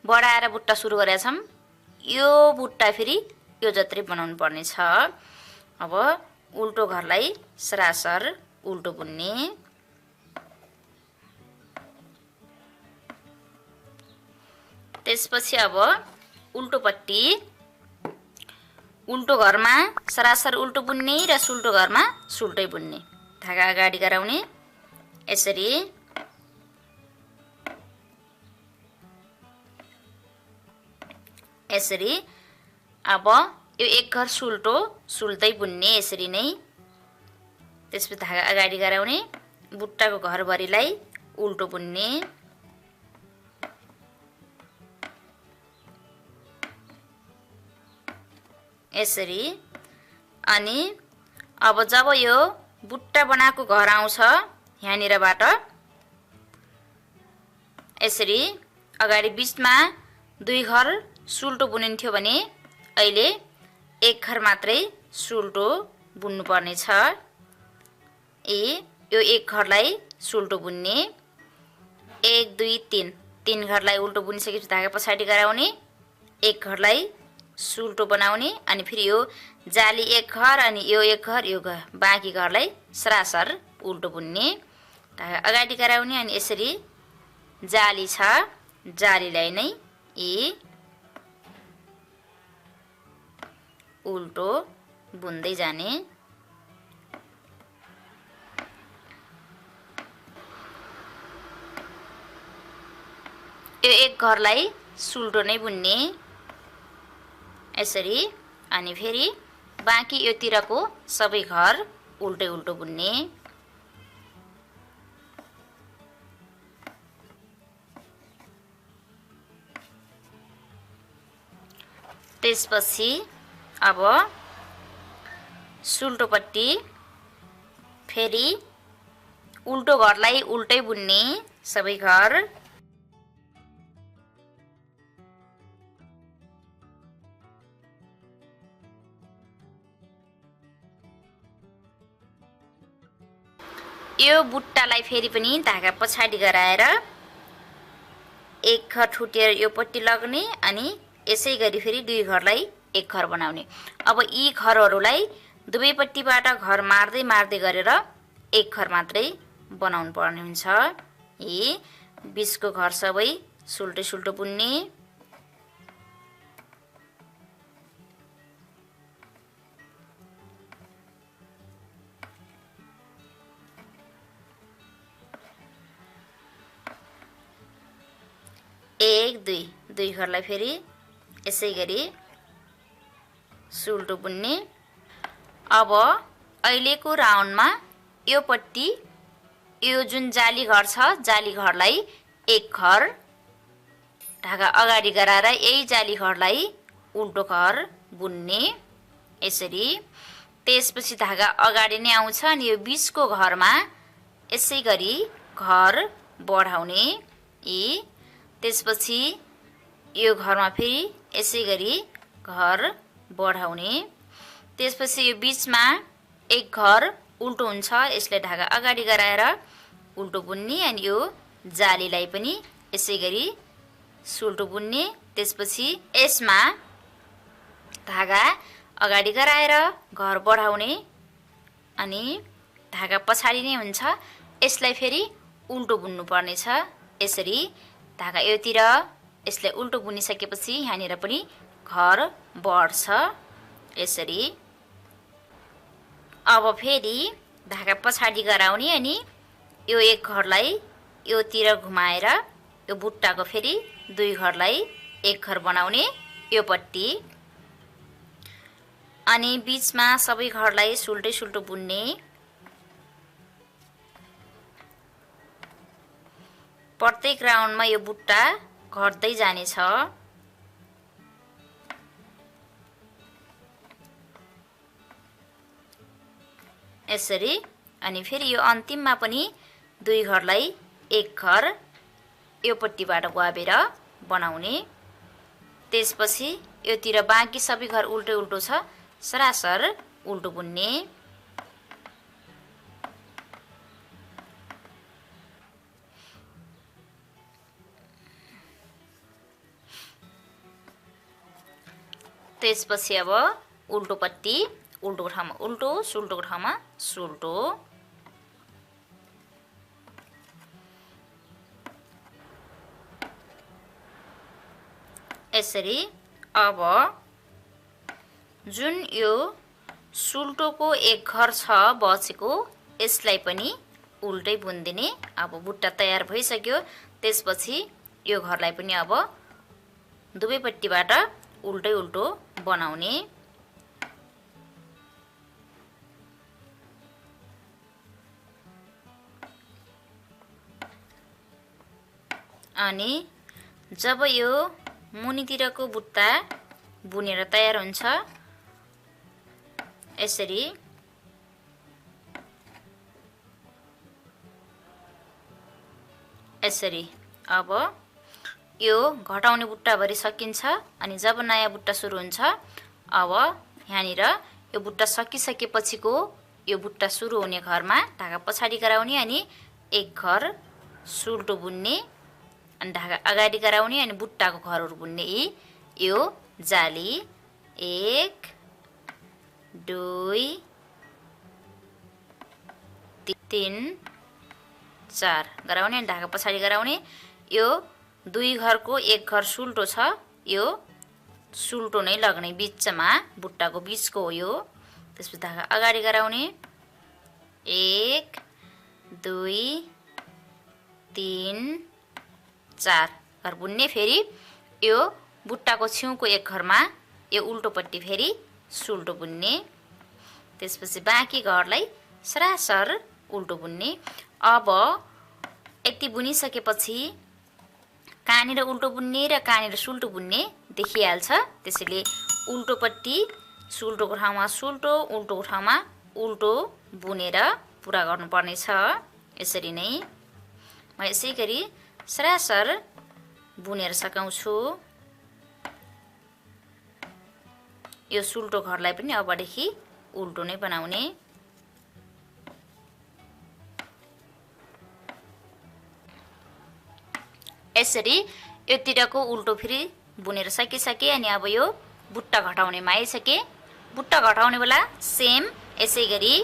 बढाएर बुट्टा सुरु गरेका छौँ यो बुट्टा फेरि यो जत्रै बनाउनु पर्ने छ। अब उल्टो घरलाई सरासर उल्टो बुन्ने। त्यसपछि अब उल्टोपट्टि उल्टो घरमा सरासर उल्टो बुन्ने र सुल्टो घरमा सुल्टै बुन्ने। धागा अगाडि गराउने। यसरी अब यो एक घर सुल्टो सुल्टै बुन्ने यसरी नै। त्यसपछि धागा अगाडि गराउने, बुट्टाको घरभरिलाई उल्टो बुन्ने। यसरी अनि अब जब यो बुट्टा बनाएको घर आउँछ यहाँनिरबाट यसरी अगाडि बीचमा 2 घर सुल्टो बुनिन्थ्यो भने अहिले एक घर मात्रै सुल्टो बुन्नु पर्ने छ। यो एक घरलाई सुल्टो बुन्ने। 1 2 3 घरलाई उल्टो बुनिसकेपछि धागा पछाडि गराउने, एक घरलाई सुल्टो बनाउने अनि फेरि यो जाली एक घर अनि यो एक घर यो घर बाँकी घरलाई सरासर उल्टो बुन्ने। धागा अगाडि गराउने अनि यसरी जाली छ जालीलाई नै उल्टो बुन्दै जाने। यो एक घरलाई सुल्टो नै बुन्ने यसरी अनि फेरि बाँकी योतिरको सबै घर उल्टै उल्टो बुन्ने। त्यसपछि अब सुल्टोपट्टि फेरि उल्टो घरलाई उल्टै बुन्ने सबै घर। यो बुट्टालाई फेरि पनि धागा पछाडि गराएर एक घर ठुटेर यो पट्टि लग्ने अनि यसै गरी फेरि 2 घरलाई एक घर बनाउने। अब यी घरहरूलाई दुवैपट्टिबाट घर मार्दै मार्दै गरेर एक घर मात्रै बनाउनु पर्ने हुन्छ। यी 20 को घर सबै सुल्टो सुल्टो बुन्ने। एक 2 घरलाई फेरि यसै गरी सुल्टो बुन्ने। अब अहिलेको राउन्डमा यो पट्टि यो जुन जाली घर छ जाली घरलाई एक घर धागा अगाडि गराएर यही जाली घरलाई उल्टो घर बुन्ने यसरी। त्यसपछि धागा अगाडि नै आउँछ अनि यो 20 को घरमा यसै गरी घर बढाउने। त्यसपछि यो घरमा फेरि यसै गरी घर बढाउने। त्यसपछि यो बीचमा एक घर उल्टो हुन्छ यसलाई धागा अगाडि गराएर उल्टो बुन्ने अनि यो जालीलाई पनि यसै गरी सुल्टो बुन्ने। त्यसपछि यसमा धागा अगाडि गराएर घर बढाउने अनि धागा पछाडि नै हुन्छ। यसलाई फेरि उल्टो बुन्नु पर्नेछ। यसरी धागा योतिर यसलाई उल्टो बुनिसकेपछि यहाँनिर पनि घर बढ्छ यसरी। अब फेरि धागा पछाडि गराउने अनि यो एक घरलाई योतिर घुमाएर यो बुट्टाको फेरि दुई घरलाई एक घर बनाउने यो पट्टि। अनि बीचमा सबै घरलाई सुल्टै सुल्टो बुन्ने। प्रत्येक राउन्डमा यो बुट्टा घट्दै जानेछ। यसरी अनि फेरि यो अन्तिममा पनि दुई घरलाई एक घर यो पट्टिबाट ग्वाबेर बनाउने। त्यसपछि योतिर बाँकी सबै घर उल्टो उल्टो छ सरासर उल्टो बुन्ने। त्यसपछि अब उल्टो पट्टि उल्टोको ठाउँमा उल्टो सुल्टोको ठाउँमा सुल्टो। यसरी अब जुन यो सुल्टोको एक घर छ बचेको यसलाई पनि उल्टै बुनिदिने। अब बुट्टा तयार भइसक्यो। त्यसपछि यो घरलाई पनि अब दुवैपट्टिबाट उल्टै उल्टो बनाउने। अनि जब यो मुनितिरको बुट्टा बुनेर तयार हुन्छ यसरी यसरी अब यो घटाउने बुट्टाभरि सकिन्छ। अनि जब नयाँ बुट्टा सुरु हुन्छ अब यहाँनिर यो बुट्टा सकिसकेपछिको यो बुट्टा सुरु हुने घरमा धागा पछाडि गराउने अनि एक घर सुल्टो बुन्ने अनि धागा अगाडि गराउने अनि बुट्टाको घरहरू बुन्ने। यो जाली 1 2 3 4 गराउने अनि धागा पछाडि गराउने। यो दुई घरको एक घर सुल्टो छ यो सुल्टो नै लाग्ने बीचमा बुट्टाको बीचको हो यो। त्यसपछि धागा अगाडि गराउने 1 2 3 4 घर बुन्ने। फेरि यो बुट्टाको छेउको एक घरमा यो उल्टोपट्टि फेरि सुल्टो बुन्ने। त्यसपछि बाँकी घरलाई सरासर उल्टो बुन्ने। अब यति बुनिसकेपछि कहाँनिर उल्टो बुन्ने र कहाँनिर सुल्टो बुन्ने देखिहाल्छ। त्यसैले उल्टोपट्टि सुल्टोको ठाउँमा सुल्टो उल्टोको ठाउँमा उल्टो बुनेर पुरा गर्नुपर्ने छ। यसरी नै म यसै गरी सरासर बुनेर सकाउँछु। यो सुल्टो घरलाई पनि अबदेखि उल्टो नै बनाउने। यसरी योतिरको उल्टो फेरि बुनेर सकिसके अनि अब यो बुट्टा घटाउनेमा आइसके। बुट्टा घटाउने बेला सेम यसै गरी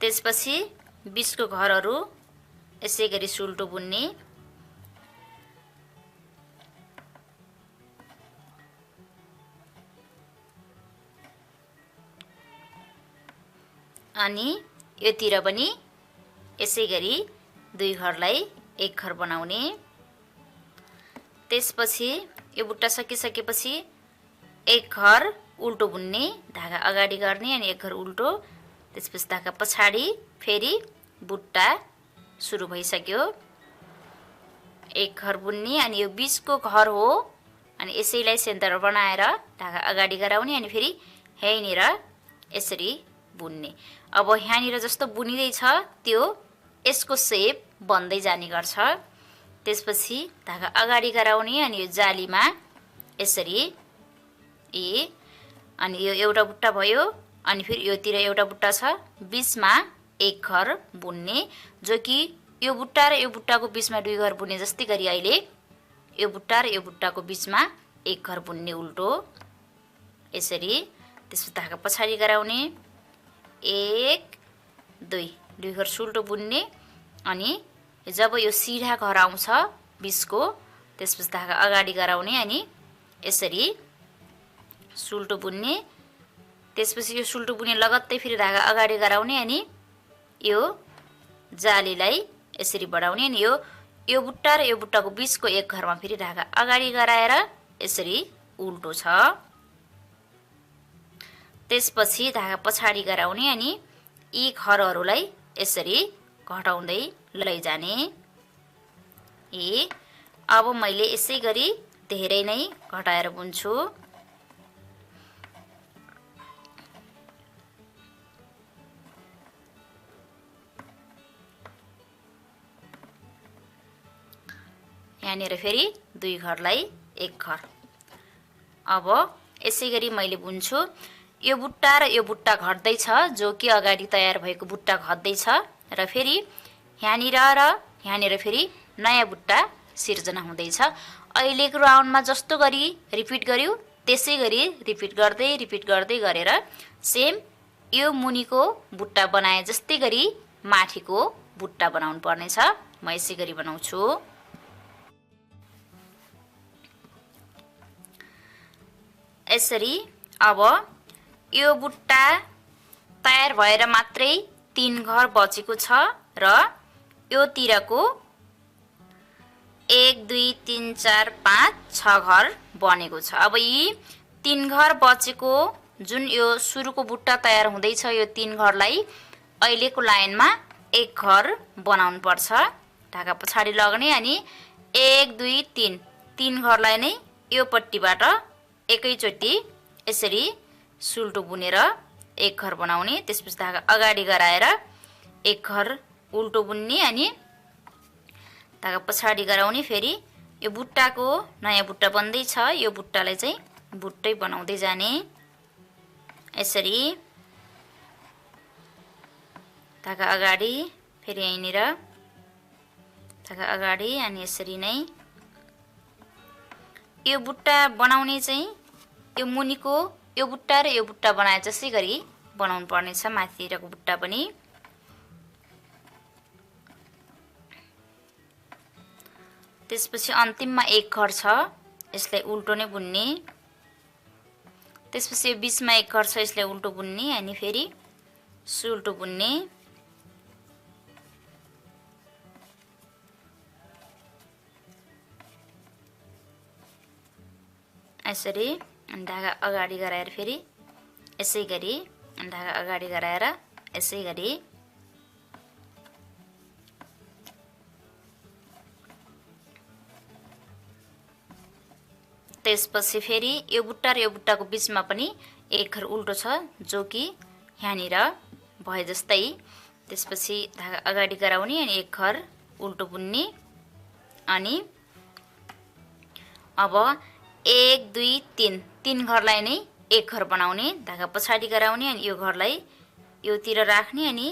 त्यसपछि बीचको घरहरू यसै गरी सुल्टो बुन्ने। अनि योतिर पनि यसै गरी दुई घरलाई एक घर बनाउने। त्यसपछि यो बुट्टा सकिसकेपछि एक घर उल्टो बुन्ने धागा अगाडि गर्ने अनि एक घर उल्टो। त्यसपछि धागा पछाडि फेरि बुट्टा सुरु भइसक्यो। एक घर बुन्ने अनि यो बीचको घर हो अनि यसैलाई सेन्टर बनाएर धागा अगाडि गराउने अनि फेरि यहीँनिर यसरी बुन्ने। अब यहाँनिर जस्तो बुनिँदैछ त्यो यसको सेप बन्दै जाने गर्छ। त्यसपछि धागा अगाडि गराउने अनि यो जालीमा यसरी अनि यो एउटा बुट्टा भयो अनि फेरि योतिर एउटा बुट्टा छ बीचमा एक घर बुन्ने जो कि यो बुट्टा र यो बुट्टाको बीचमा दुई घर बुन्ने जस्तै गरी अहिले यो बुट्टा र यो बुट्टाको बीचमा एक घर बुन्ने उल्टो यसरी त्यसपछि धागा पछाडि गराउने 1 2 दुई घर सुल्टो बुन्ने अनि जब यो सिधा घर आउँछ बीचको त्यसपछि धागा अगाडि गराउने अनि यसरी सुल्टो बुन्ने त्यसपछि यो सुल्टो बुने लगत्तै फेरि धागा अगाडि गराउने अनि यो जालीलाई यसरी बढाउने अनि यो बुट्टा र यो बुट्टाको बीचको एक घरमा फेरि धागा अगाडि गराएर यसरी उल्टो छ त्यसपछि धागा पछाडि गराउने अनि यी घरहरूलाई यसरी घटाउँदै लैजाने अब मैले यसै गरी धेरै नै घटाएर बुन्छु यहाँनिर फेरि दुई घरलाई एक घर अब यसै गरी मैले बुन्छु यो बुट्टा र यो बुट्टा घट्दै छ जो कि अगाडि तयार भएको बुट्टा घट्दै छ र फेरि यहाँनिर फेरि नयाँ बुट्टा सिर्जना हुँदैछ अहिलेको राउन्डमा जस्तो गरी रिपिट गर्यो त्यसै गरी रिपिट गर्दै गरेर सेम यो मुनिको बुट्टा बनाए जस्तै गरी माथिको बुट्टा बनाउनु पर्नेछ म यसै गरी बनाउँछु यसरी अब यो बुट्टा तयार भएर मात्रै 3 घर बचेको छ र यो तिरको 1 2 3 4 5 6 घर बनेको छ अब यी 3 घर बचेको जुन यो सुरुको बुट्टा तयार हुँदैछ यो 3 घरलाई अहिलेको लाइनमा एक घर बनाउनु पर्छ धागा पछाडि लगाउने अनि 1 2 3 घरलाई नै यो पट्टीबाट एकैचोटी यसरी सुल्टो बुनेर एक घर बनाउने त्यसपछि धागा अगाडि गराएर एक घर उल्टो बुन्ने अनि धागा पछाडि गराउने फेरि यो बुट्टाको नयाँ बुट्टा बन्दै छ यो बुट्टालाई चाहिँ बुट्टै बनाउँदै जाने यसरी धागा अगाडि फेरि यहीँनिर धागा अगाडि अनि यसरी नै यो बुट्टा बनाउने चाहिँ यो मुनिको यो बुट्टा र यो बुट्टा बनाए जसै गरी बनाउनु पर्नेछ माथितिरको बुट्टा पनि त्यसपछि अन्तिममा एक घर छ यसलाई उल्टो नै बुन्ने त्यसपछि यो बीचमा एक घर छ यसलाई उल्टो बुन्ने अनि फेरि सुल्टो बुन्ने यसरी धागा अगाडि गराएर फेरि यसै गरी धागा अगाडि गराएर यसै गरी त्यसपछि फेरि यो बुट्टा र यो बुट्टाको बीचमा पनि एक घर उल्टो छ जो कि यहाँनिर भए जस्तै त्यसपछि धागा अगाडि गराउने अनि एक घर उल्टो बुन्ने अनि अब 1 2 3 घरलाई नै एक घर बनाउने धागा पछाडि गराउने अनि यो घरलाई योतिर राख्ने अनि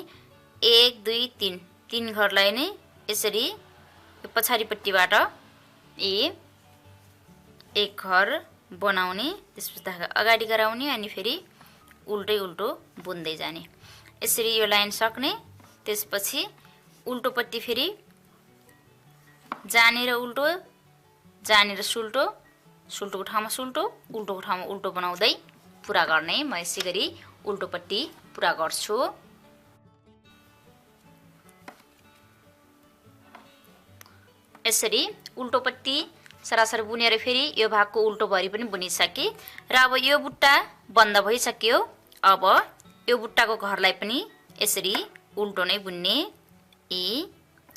1 2 3 घरलाई नै यसरी यो पछाडिपट्टिबाट एक घर बनाउने त्यसपछि धागा अगाडि गराउने अनि फेरि उल्टो बुन्दै जाने यसरी यो लाइन सक्ने त्यसपछि उल्टोपट्टि फेरि जानेर उल्टो जानेर सुल्टो सुल्टोको ठाउँमा सुल्टो उल्टोको ठाउँमा उल्टो बनाउँदै पुरा गर्ने म यसै गरी उल्टोपट्टि पुरा गर्छु यसरी उल्टोपट्टि सरासर बुनेर फेरि यो भागको उल्टोभरि पनि बुनिसके र अब यो बुट्टा बन्द भइसक्यो अब यो बुट्टाको घरलाई पनि यसरी उल्टो नै बुन्ने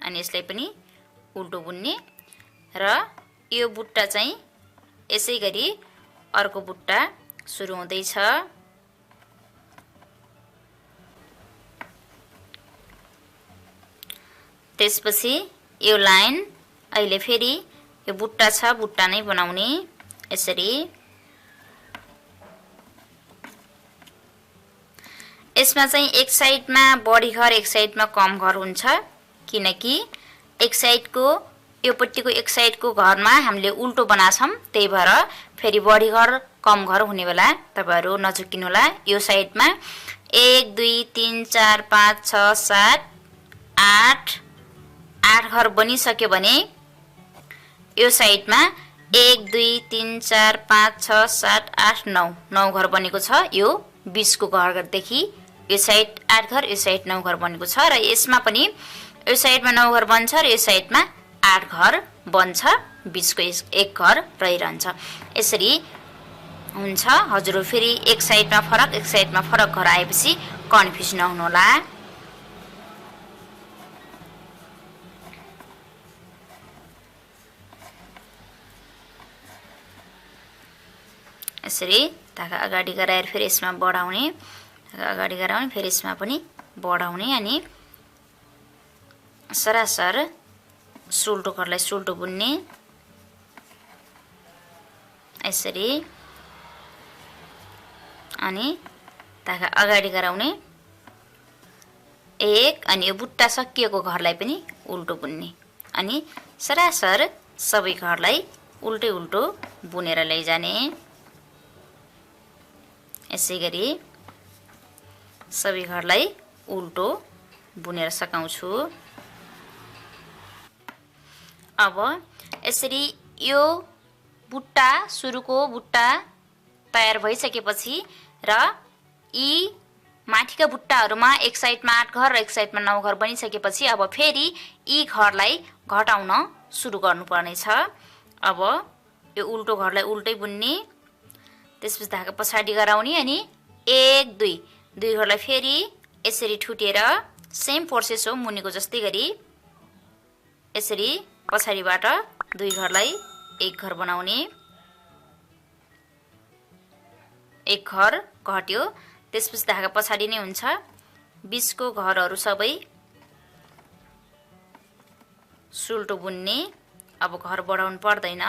अनि यसलाई पनि उल्टो बुन्ने र यो बुट्टा चाहिँ यसै गरी अर्को बुट्टा सुरु हुँदैछ त्यसपछि यो लाइन अहिले फेरि यो बुट्टा छ, बुट्टा नै बनाउने। यसरी यसमा चाहिँ एक साइडमा बढी घर एक साइडमा कम घर हुन्छ, किनकि एक साइडको योपट्टिको एक साइडको घरमा हामीले उल्टो बनाछौं, त्यही भएर फेरि बढी घर कम घर हुने बेला तपाईहरु नझुकिनु होला। यो साइडमा 1 2 3 4 5 6 7 8 घर बनिसक्यो भने यो साइडमा 1 2 3 4 5 6 7 8 9 घर बनेको छ। यो 20 को घरदेखि यो साइड 8 घर, यो साइड 9 घर बनेको छ र यसमा पनि यो साइडमा 9 घर बन्छ र यो साइडमा 8 घर बन्छ, 20 को एक घर रहिरहन्छ। यसरी हुन्छ। हजुर फेरि एक साइडमा फरक घर आएपछि कन्फ्युज नहुनु होला। यसरी धागा अगाडि गराएर फेरि यसमा बढाउने, धागा अगाडि गराउने, फेरि यसमा पनि बढाउने अनि सरासर सुल्टो घरलाई सुल्टो बुन्ने। यसरी अनि धागा अगाडि गराउने एक, अनि यो बुट्टा सकिएको घरलाई पनि उल्टो बुन्ने अनि सरासर सबै घरलाई उल्टै उल्टो बुनेर लैजाने। यसैगरी सबै घरलाई उल्टो बुनेर सकाउँछु। अब यसरी यो बुट्टा सुरुको बुट्टा तयार भइसकेपछि र यी माथिका बुट्टाहरुमा एक साइडमा 8 घर र एक साइडमा 9 घर बनिसकेपछि अब फेरि यी घरलाई घटाउन सुरु गर्नुपर्ने छ। अब यो उल्टो घरलाई उल्टै बुन्ने, त्यसपछि धागा पछाडि गराउने अनि 1 2 घरलाई फेरि यसरी ठुटेर सेम प्रोसेस हो मुनिको जस्तै गरी यसरी पछाडिबाट 2 घरलाई एक घर बनाउने। एक घर घट्यो, त्यसपछि धागा पछाडि नै हुन्छ। 20 को घरहरु सबै सुल्टो बुन्ने। अब घर बढाउनु पर्दैन।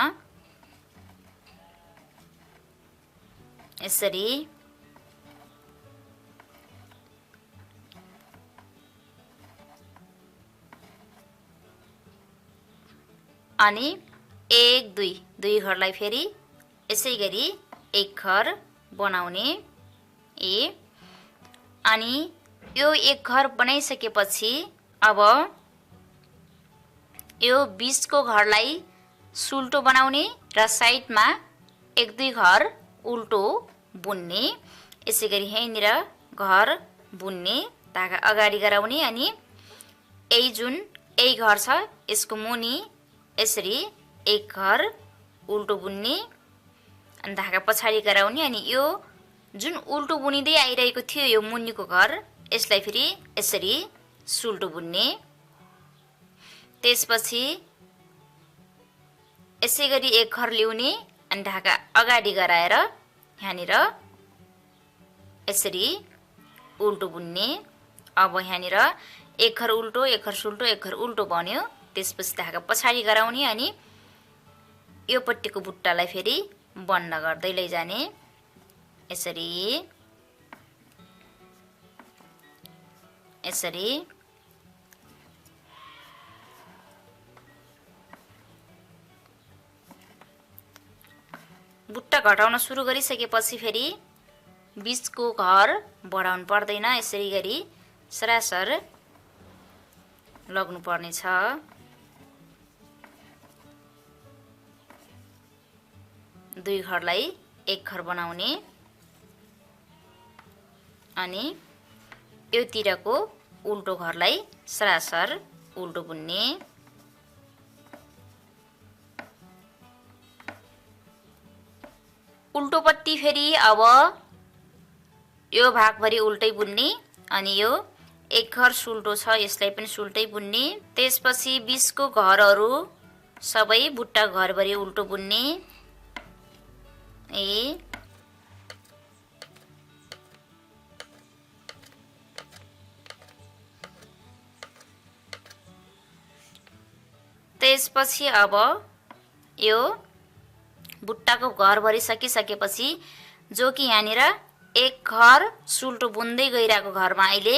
यसरी अनि 1 2 घरलाई फेरि यसैगरी एक घर बनाउने। अनि यो एक घर बनाइसकेपछि अब यो 20 को घरलाई सुल्टो बनाउने र साइडमा 1 2 घर उल्टो बुन्ने। यसैगरी यहीँनिर घर बुन्ने, धागा अगाडि गराउने अनि यही घर छ यसको मुनि यसरी एक घर उल्टो बुन्ने अनि धागा पछाडि गराउने अनि यो जुन उल्टो बुनिदै आइरहेको थियो यो मुनिको घर यसलाई फेरि यसरी सुल्टो बुन्ने। त्यसपछि यसैगरी एक घर ल्याउने अनि धागा अगाडि गराएर यहाँनिर यसरी उल्टो बुन्ने। अब यहाँनिर एक घर उल्टो एक घर सुल्टो एक घर उल्टो बन्यो। त्यसपछि धागा पछाडि गराउने अनि यो पट्टिको बुट्टालाई फेरि बन्द गर्दै लैजाने। यसरी यसरी बुट्टा घटाउन सुरु गरिसकेपछि फेरि 20 को घर बढाउनु पर्दैन। यसरी गरी सरासर लाग्नु पर्ने छ। दुई घरलाई एक घर बनाउने अनि यो तिरको उल्टो घरलाई सरासर उल्टो बुन्ने। उल्टो पट्टी फेरि अब यो भागभरि उल्टै बुन्ने अनि यो एक घर सुल्टो छ यसलाई पनि सुल्टै बुन्ने। त्यसपछि 20 को घरहरु सबै बुट्टा घरभरि उल्टो बुन्ने। त्यसपछि अब यो बुट्टाको घर भरिसकिसकेपछि जो कि यहाँनिर एक घर सुल्टो बुन्दै गइरहेको घरमा अहिले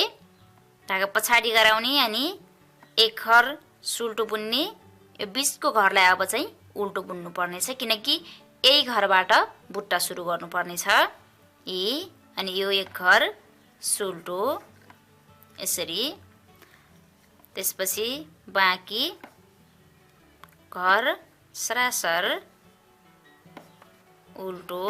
धागा पछाडि गराउने अनि एक घर सुल्टो बुन्ने, यो बिचको घरलाई अब चाहिँ उल्टो बुन्नु पर्नेछ किनकि यही घरबाट बुट्टा सुरु गर्नुपर्नेछ। अनि यो एक घर सुल्टो यसरी, त्यसपछि बाँकी घर सरासर उल्टो,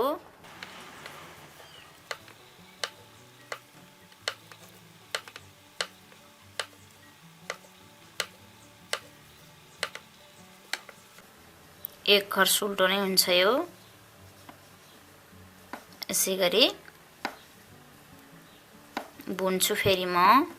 एक घर सुल्टो नै हुन्छ यो। यसै गरी बुन्छु फेरि म।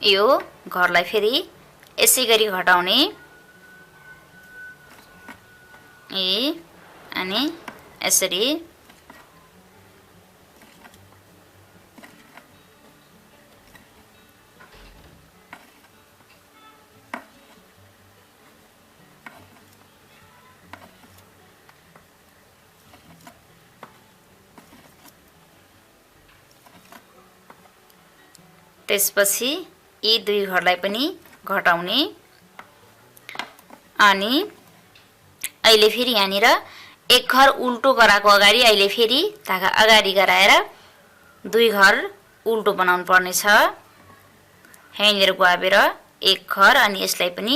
यो घरलाई फेरि यसै गरी घटाउने, अनि यसरी त्यसपछि यी दुई घरलाई पनि घटाउने अनि अहिले फेरि यहाँनिर एक घर उल्टो गराएको अगाडि अहिले फेरि धागा अगाडि गराएर दुई घर उल्टो बनाउनु पर्नेछ। यहाँनिर गुहाबेर एक घर अनि यसलाई पनि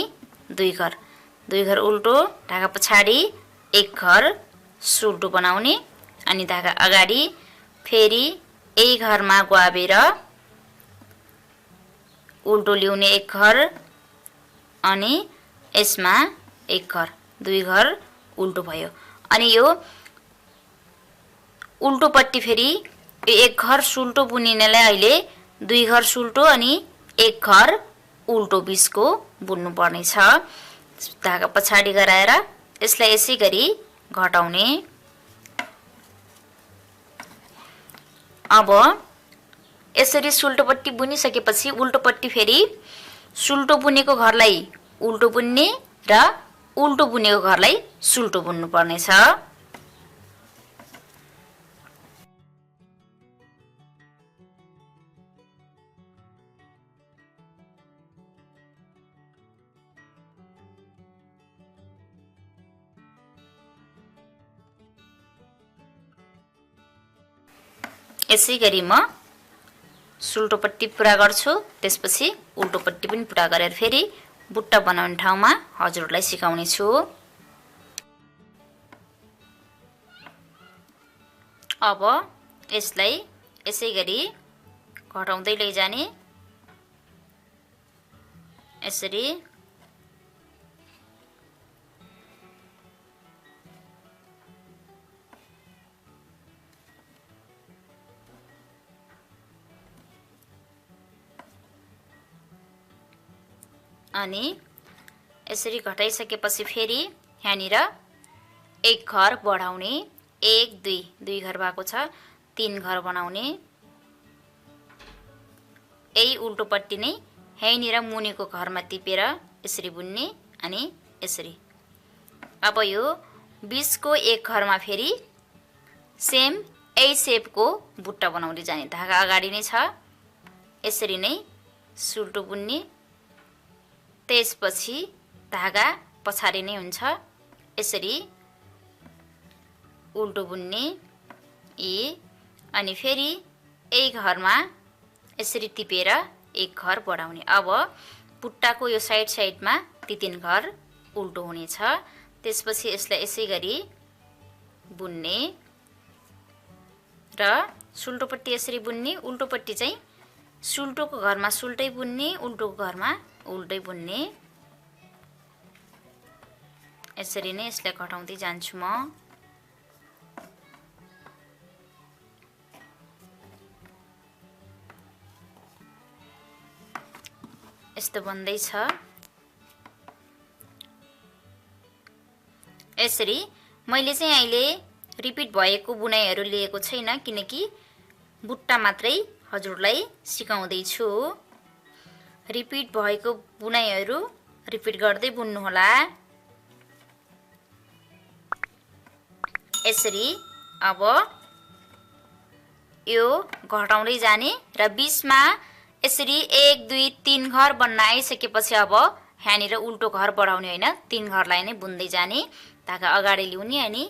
दुई घर उल्टो, धागा पछाडि एक घर सुल्टो बनाउने अनि धागा अगाडि फेरि यही घरमा गुहाबेर उल्टो ल्याउने एक घर अनि यसमा एक घर, दुई घर उल्टो भयो। अनि यो उल्टो पट्टि फेरि एक घर सुल्टो बुनिनेलाई अहिले दुई घर सुल्टो अनि एक घर उल्टो बिचको बुन्नु पर्नेछ। धागा पछाडि गराएर यसलाई यसै गरी घटाउने। अब यसरी सुल्टोपट्टि बुनिसकेपछि उल्टोपट्टि फेरि सुल्टो बुनेको घरलाई उल्टो बुन्ने र उल्टो बुनेको घरलाई सुल्टो बुन्नु पर्नेछ। यसै गरी म सुल्टोपट्टि पुरा गर्छु, त्यसपछि उल्टोपट्टि पनि पुरा गरेर फेरि बुट्टा बनाउने ठाउँमा हजुरहरूलाई सिकाउने छु। अब यसलाई यसै गरी घटाउँदै लैजाने, यसरी अनि यसरी घटाइसकेपछि फेरि यहाँनिर एक घर बढाउने, एक दुई घर भएको छ, तीन घर बनाउने। यही उल्टोपट्टि नै यहीँनिर मुनिको घरमा टिपेर यसरी बुन्ने अनि यसरी। अब यो बिचको एक घरमा फेरि सेम यही सेपको बुट्टा बनाउँदै जाने। धागा अगाडि नै छ, यसरी नै सुल्टो बुन्ने, त्यसपछि धागा पछाडि नै हुन्छ, यसरी उल्टो बुन्ने अनि फेरि यही घरमा यसरी टिपेर एक घर बढाउने। अब बुट्टाको यो साइडमा ती 3 घर उल्टो हुनेछ। त्यसपछि यसलाई यसै गरी बुन्ने र सुल्टोपट्टि यसरी बुन्ने, उल्टोपट्टि चाहिँ सुल्टोको घरमा सुल्टै बुन्ने, उल्टोको घरमा उल्टै बुन्ने। यसरी नै यसलाई घटाउँदै जान्छु म। यस्तो बन्दै छ। यसरी मैले चाहिँ अहिले रिपिट भएको बुनाइहरू लिएको छैन, किनकि बुट्टा मात्रै हजुरलाई सिकाउँदै छु। रिपिट भएको बुनाइहरू रिपिट गर्दै बुन्नु होला। यसरी अब यो घटाउँदै जाने र बीचमा यसरी 1 2 3 घर बन्न आइसकेपछि अब यहाँनिर उल्टो घर बढाउने होइन, 3 घरलाई नै बुन्दै जाने। धागा अगाडि ल्याउने अनि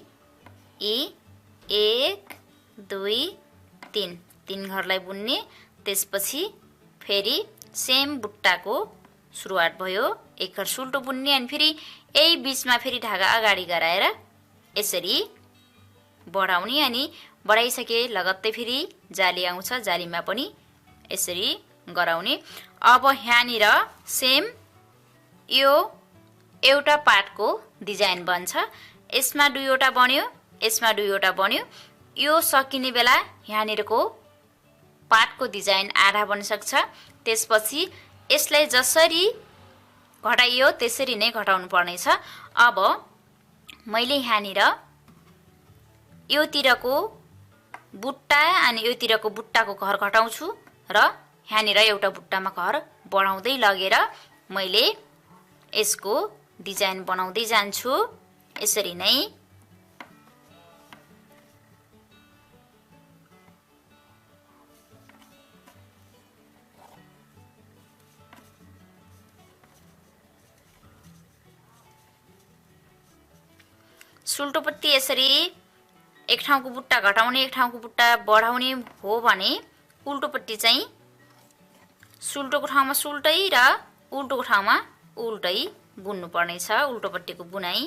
1 2 3 घरलाई बुन्ने। त्यसपछि फेरि सेम बुट्टाको सुरुवात भयो। 1 घर सुल्टो बुन्ने अनि फेरि यही बीचमा फेरि धागा अगाडि गराएर यसरी बढाउने अनि बढाइसके लगत्तै फेरि जाली आउँछ, जालीमा पनि यसरी गराउने। अब यहाँनिर सेम यो एउटा पार्टको डिजाइन बन्छ। यसमा 2 वटा बन्यो, यसमा 2 वटा बन्यो। यो सकिने बेला यहाँनिरको पार्टको डिजाइन आधा बन्न सक्छ। त्यसपछि यसलाई जसरी घटाइयो त्यसरी नै घटाउनु पर्नेछ। अब मैले यहाँनिर योतिरको बुट्टा अनि योतिरको बुट्टाको घर घटाउँछु र यहाँनिर एउटा बुट्टामा घर बढाउँदै लगेर मैले यसको डिजाइन बनाउँदै जान्छु। यसरी नै सुल्टोपट्टि यसरी एक ठाउँको बुट्टा घटाउने एक ठाउँको बुट्टा बढाउने हो भने उल्टोपट्टि चाहिँ सुल्टोको ठाउँमा सुल्टै र उल्टोको ठाउँमा उल्टै बुन्नु पर्नेछ। उल्टोपट्टिको बुनाइ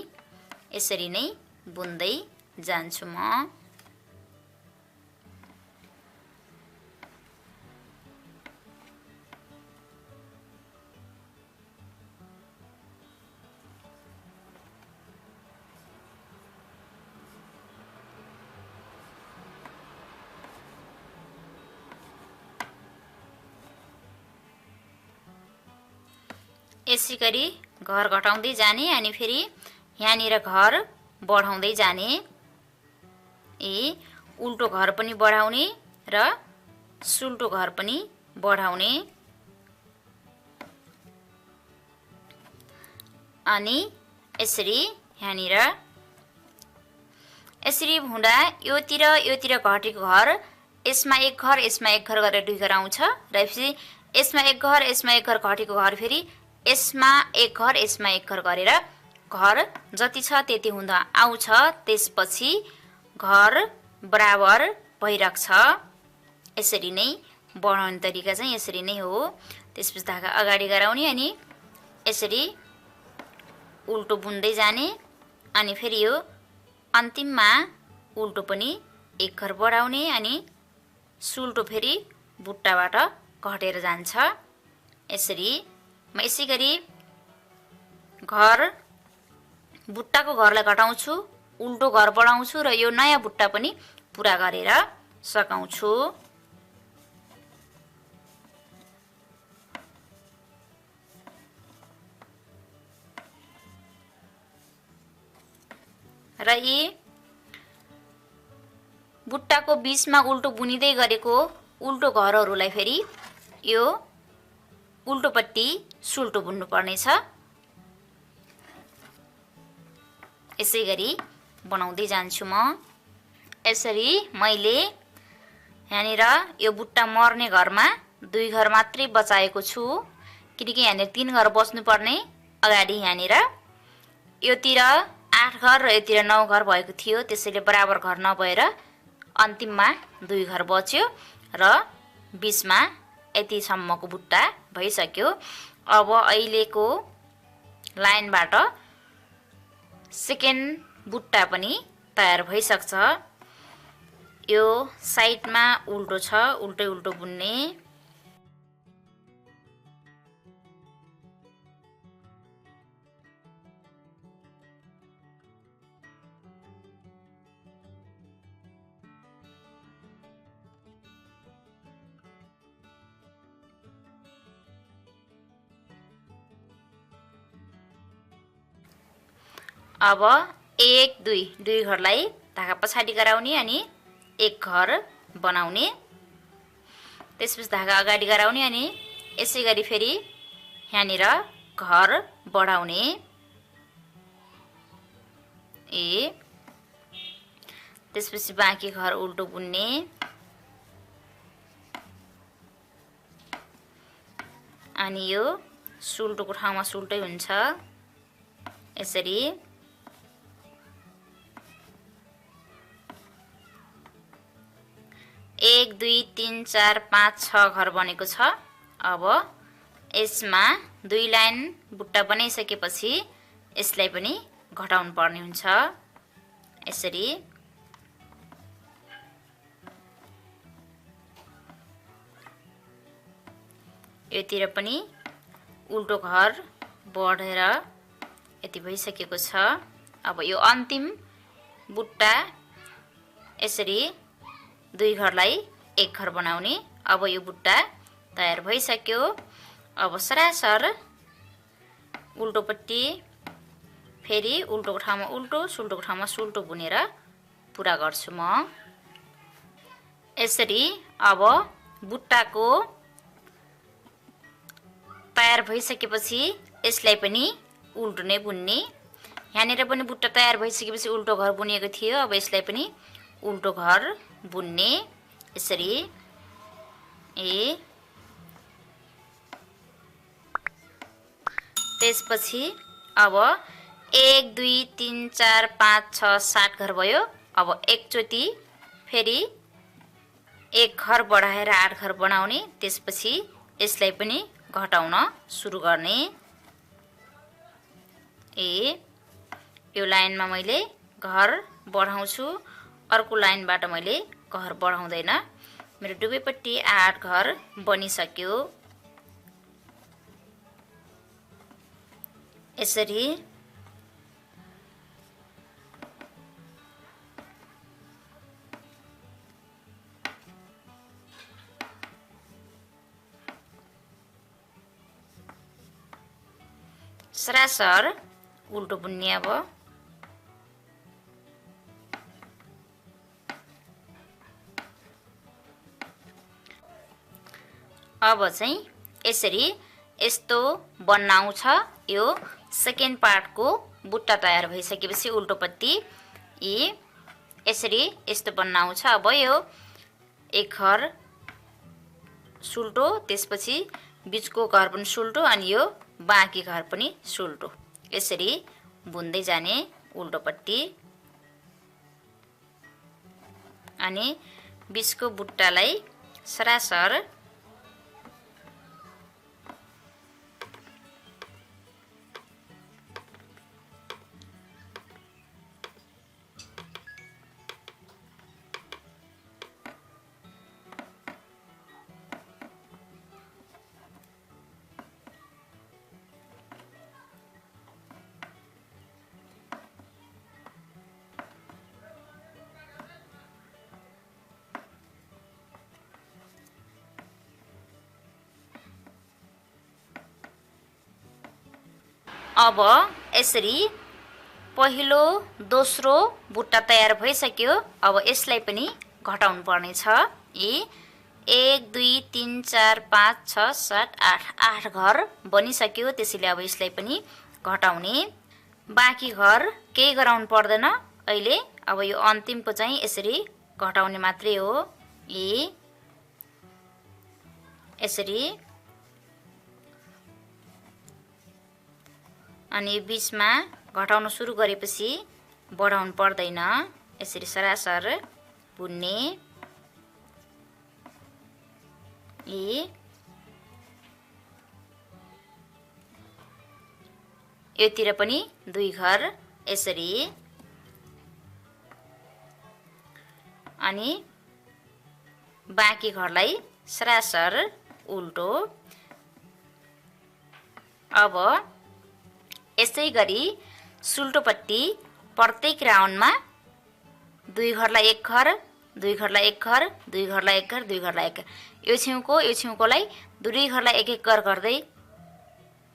यसरी नै बुन्दै जान्छु म। यसै गरी घर घटाउँदै जाने अनि फेरि यहाँनिर घर बढाउँदै जाने। उल्टो घर पनि बढाउने र सुल्टो घर पनि बढाउने। अनि यसरी यहाँनिर यसरी हुँदा योतिर घटेको घर यसमा 1 घर यसमा 1 घर गरेर 2 घर आउँछ र फेरि यसमा 1 घर यसमा 1 घर घटेको घर फेरि यसमा 1 घर यसमा 1 घर गरेर घर जति छ त्यति हुँदा आउँछ। त्यसपछि घर बराबर भइराख्छ। यसरी नै बढाउने तरिका चाहिँ यसरी नै हो। त्यसपछि धागा अगाडि गराउने अनि यसरी उल्टो बुन्दै जाने अनि फेरि यो अन्तिममा उल्टो पनि 1 घर बढाउने अनि सुल्टो फेरि बुट्टाबाट घटेर जान्छ। यसरी म यसै गरी घर बुट्टाको घरलाई घटाउँछु, उल्टो घर बढाउँछु र यो नयाँ बुट्टा पनि पुरा गरेर सकाउँछु। र यी बुट्टाको बीचमा उल्टो बुनिदै गरेको उल्टो घरहरूलाई फेरि यो उल्टोपट्टि सुल्टो बुन्नु पर्नेछ। यसै गरी बनाउँदै जान्छु म। यसरी मैले यहाँनिर यो बुट्टा मर्ने घरमा 2 घर मात्रै बचाएको छु, किनकि यहाँनिर 3 घर बच्नुपर्ने। अगाडि यहाँनिर योतिर 8 घर र योतिर 9 घर भएको थियो, त्यसैले बराबर घर नभएर अन्तिममा 2 घर बच्यो र बीचमा यतिसम्मको बुट्टा भइसक्यो। अब अहिलेको लाइनबाट सेकेन्ड बुट्टा पनि तयार भइसक्छ। यो साइडमा उल्टो छ, उल्टै उल्टो बुन्ने। अब 1 2 दुई घरलाई धागा पछाडि गराउने अनि एक घर बनाउने। त्यसपछि धागा अगाडि गराउने अनि यसै गरी फेरि यहाँनिर घर बढाउने। त्यसपछि बाँकी घर उल्टो बुन्ने। अनि यो सुल्टोको ठाउँमा सुल्टै हुन्छ। यसरी 1 2 3 4 5 6 घर बनेको छ। अब यसमा 2 लाइन बुट्टा बनाइसकेपछि यसलाई पनि घटाउनु पर्ने हुन्छ। यसरी यतिर पनि उल्टो घर बढेर यति भइसकेको छ। अब यो अन्तिम बुट्टा यसरी 2 घरलाई एक घर बनाउने। अब यो बुट्टा तयार भइसक्यो। अब सरासर उल्टोपट्टि फेरि उल्टोको ठाउँमा उल्टो, सुल्टोको ठाउँमा सुल्टो बुनेर पुरा गर्छु म। यसरी अब बुट्टाको तयार भइसकेपछि यसलाई पनि उल्टो नै बुन्ने। यहाँनिर पनि बुट्टा तयार भइसकेपछि उल्टो घर बुनेको थियो। अब यसलाई पनि उल्टो घर बुन्ने। यसरी त्यसपछि अब 1 2 3 4 5 6 7 घर भयो। अब एकचोटि फेरि एक घर बढाएर 8 घर बनाउने। त्यसपछि यसलाई पनि घटाउन सुरु गर्ने। यो लाइनमा मैले घर बढाउँछु, अर्को लाइनबाट मैले घर बढाउँदैन। मेरो दुवैपट्टि 8 घर बनिसक्यो। यसरी सरासर उल्टो बुन्ने। अब चाहिँ यसरी यस्तो बन्न आउँछ। यो सेकेन्ड पार्टको बुट्टा तयार भइसकेपछि उल्टोपट्टि यसरी यस्तो बन्न आउँछ। अब यो एक घर सुल्टो, त्यसपछि बीचको घर पनि सुल्टो अनि यो बाँकी घर पनि सुल्टो, यसरी बुन्दै जाने उल्टोपट्टि। अनि बीचको बुट्टालाई सरासर अब यसरी पहिलो दोस्रो बुट्टा तयार भइसक्यो। अब यसलाई पनि घटाउनु पर्ने छ। 1 2 3 4 5 6 7 8 घर बनिसक्यो। त्यसैले अब यसलाई पनि घटाउने। बाँकी घर केही गराउनु पर्दैन अहिले। अब यो अन्तिमको चाहिँ यसरी घटाउने मात्रै हो। यसरी अनि बीचमा घटाउन सुरु गरेपछि बढाउनु पर्दैन। यसरी सरासर बुन्ने। योतिर पनि 2 घर यसरी अनि बाँकी घरलाई सरासर उल्टो। अब यसै गरी सुल्टोपट्टि प्रत्येक राउन्डमा 2 घरलाई 1 घर, 2 घरलाई 1 घर, 2 घरलाई 1 घर, 2 घरलाई 1 घर। यो छेउकोलाई 2 घरलाई 1 घर गर्दै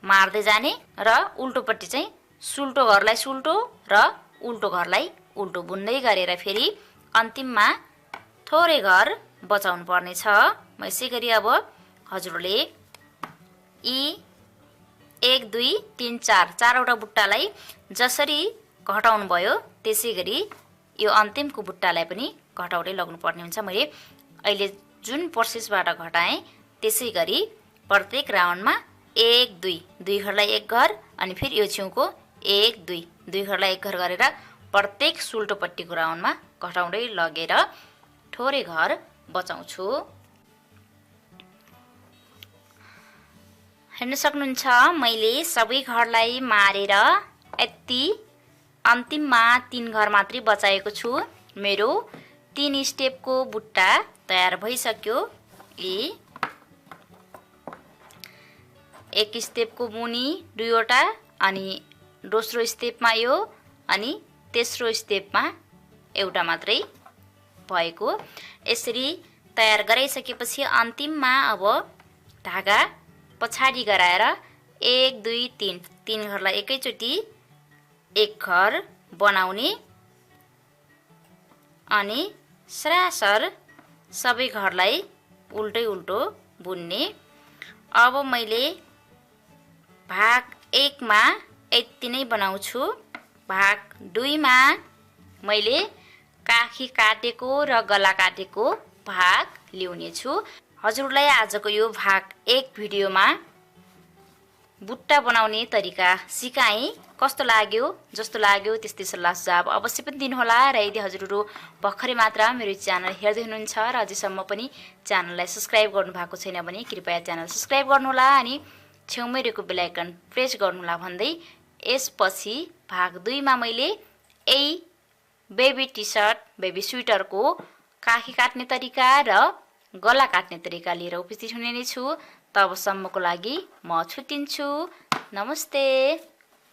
मार्दै जाने र उल्टोपट्टि चाहिँ सुल्टो घरलाई सुल्टो र उल्टो घरलाई उल्टो बुन्दै गरेर फेरि अन्तिममा थोरै घर बचाउनु पर्ने छ। यसै गरी अब हजुरले यी 1 2 3 4 चारवटा बुट्टालाई जसरी घटाउनु भयो त्यसै गरी यो अन्तिमको बुट्टालाई पनि घटाउँदै लाग्नुपर्ने हुन्छ। मैले अहिले जुन प्रोसेसबाट घटाएँ त्यसै गरी प्रत्येक राउन्डमा 1 2 घरलाई 1 घर अनि फेरि यो छेउको 1 2 घरलाई 1 घर गरेर प्रत्येक सुल्टोपट्टिको राउन्डमा घटाउँदै लगेर थोरै घर बचाउँछु। हेर्न सक्नुहुन्छ मैले सबै घरलाई मारेर यति अन्तिममा 3 घर मात्रै बचाएको छु। मेरो 3 स्टेपको बुट्टा तयार भइसक्यो। एक स्टेपको मुनि 2वटा अनि दोस्रो स्टेपमा यो अनि तेस्रो स्टेपमा एउटा मात्रै भएको। यसरी तयार गराइसकेपछि अन्तिममा अब धागा पछाडि गराएर 1 2 3 घरलाई एकैचोटि 1 घर बनाउने अनि सरासर सबै घरलाई उल्टै उल्टो बुन्ने। अब मैले भाग 1 मा यति नै बनाउँछु। भाग 2 मा मैले काखी काटेको र गला काटेको भाग ल्याउने छु। हजुरलाई आजको यो भाग 1 भिडियोमा बुट्टा बनाउने तरिका सिकाएँ। कस्तो लाग्यो? जस्तो लाग्यो त्यस्तै सल्लाह सुझाव अवश्य पनि दिनुहोला। र यदि हजुरहरू भर्खरै मात्र मेरो च्यानल हेर्दै हुनुहुन्छ र अझैसम्म पनि च्यानललाई सब्स्क्राइब गर्नुभएको छैन भने कृपया च्यानल सब्स्क्राइब गर्नुहोला अनि छेउमै रहेको बेल आइकन प्रेस गर्नुहोला भन्दै यसपछि भाग 2 मा मैले यही बेबी टी सर्ट बेबी स्वेटरको काखी काट्ने तरिका र गला काट्ने तरिका लिएर उपस्थित हुने नै छु। तबसम्मको लागि म छुट्टिन्छु। नमस्ते।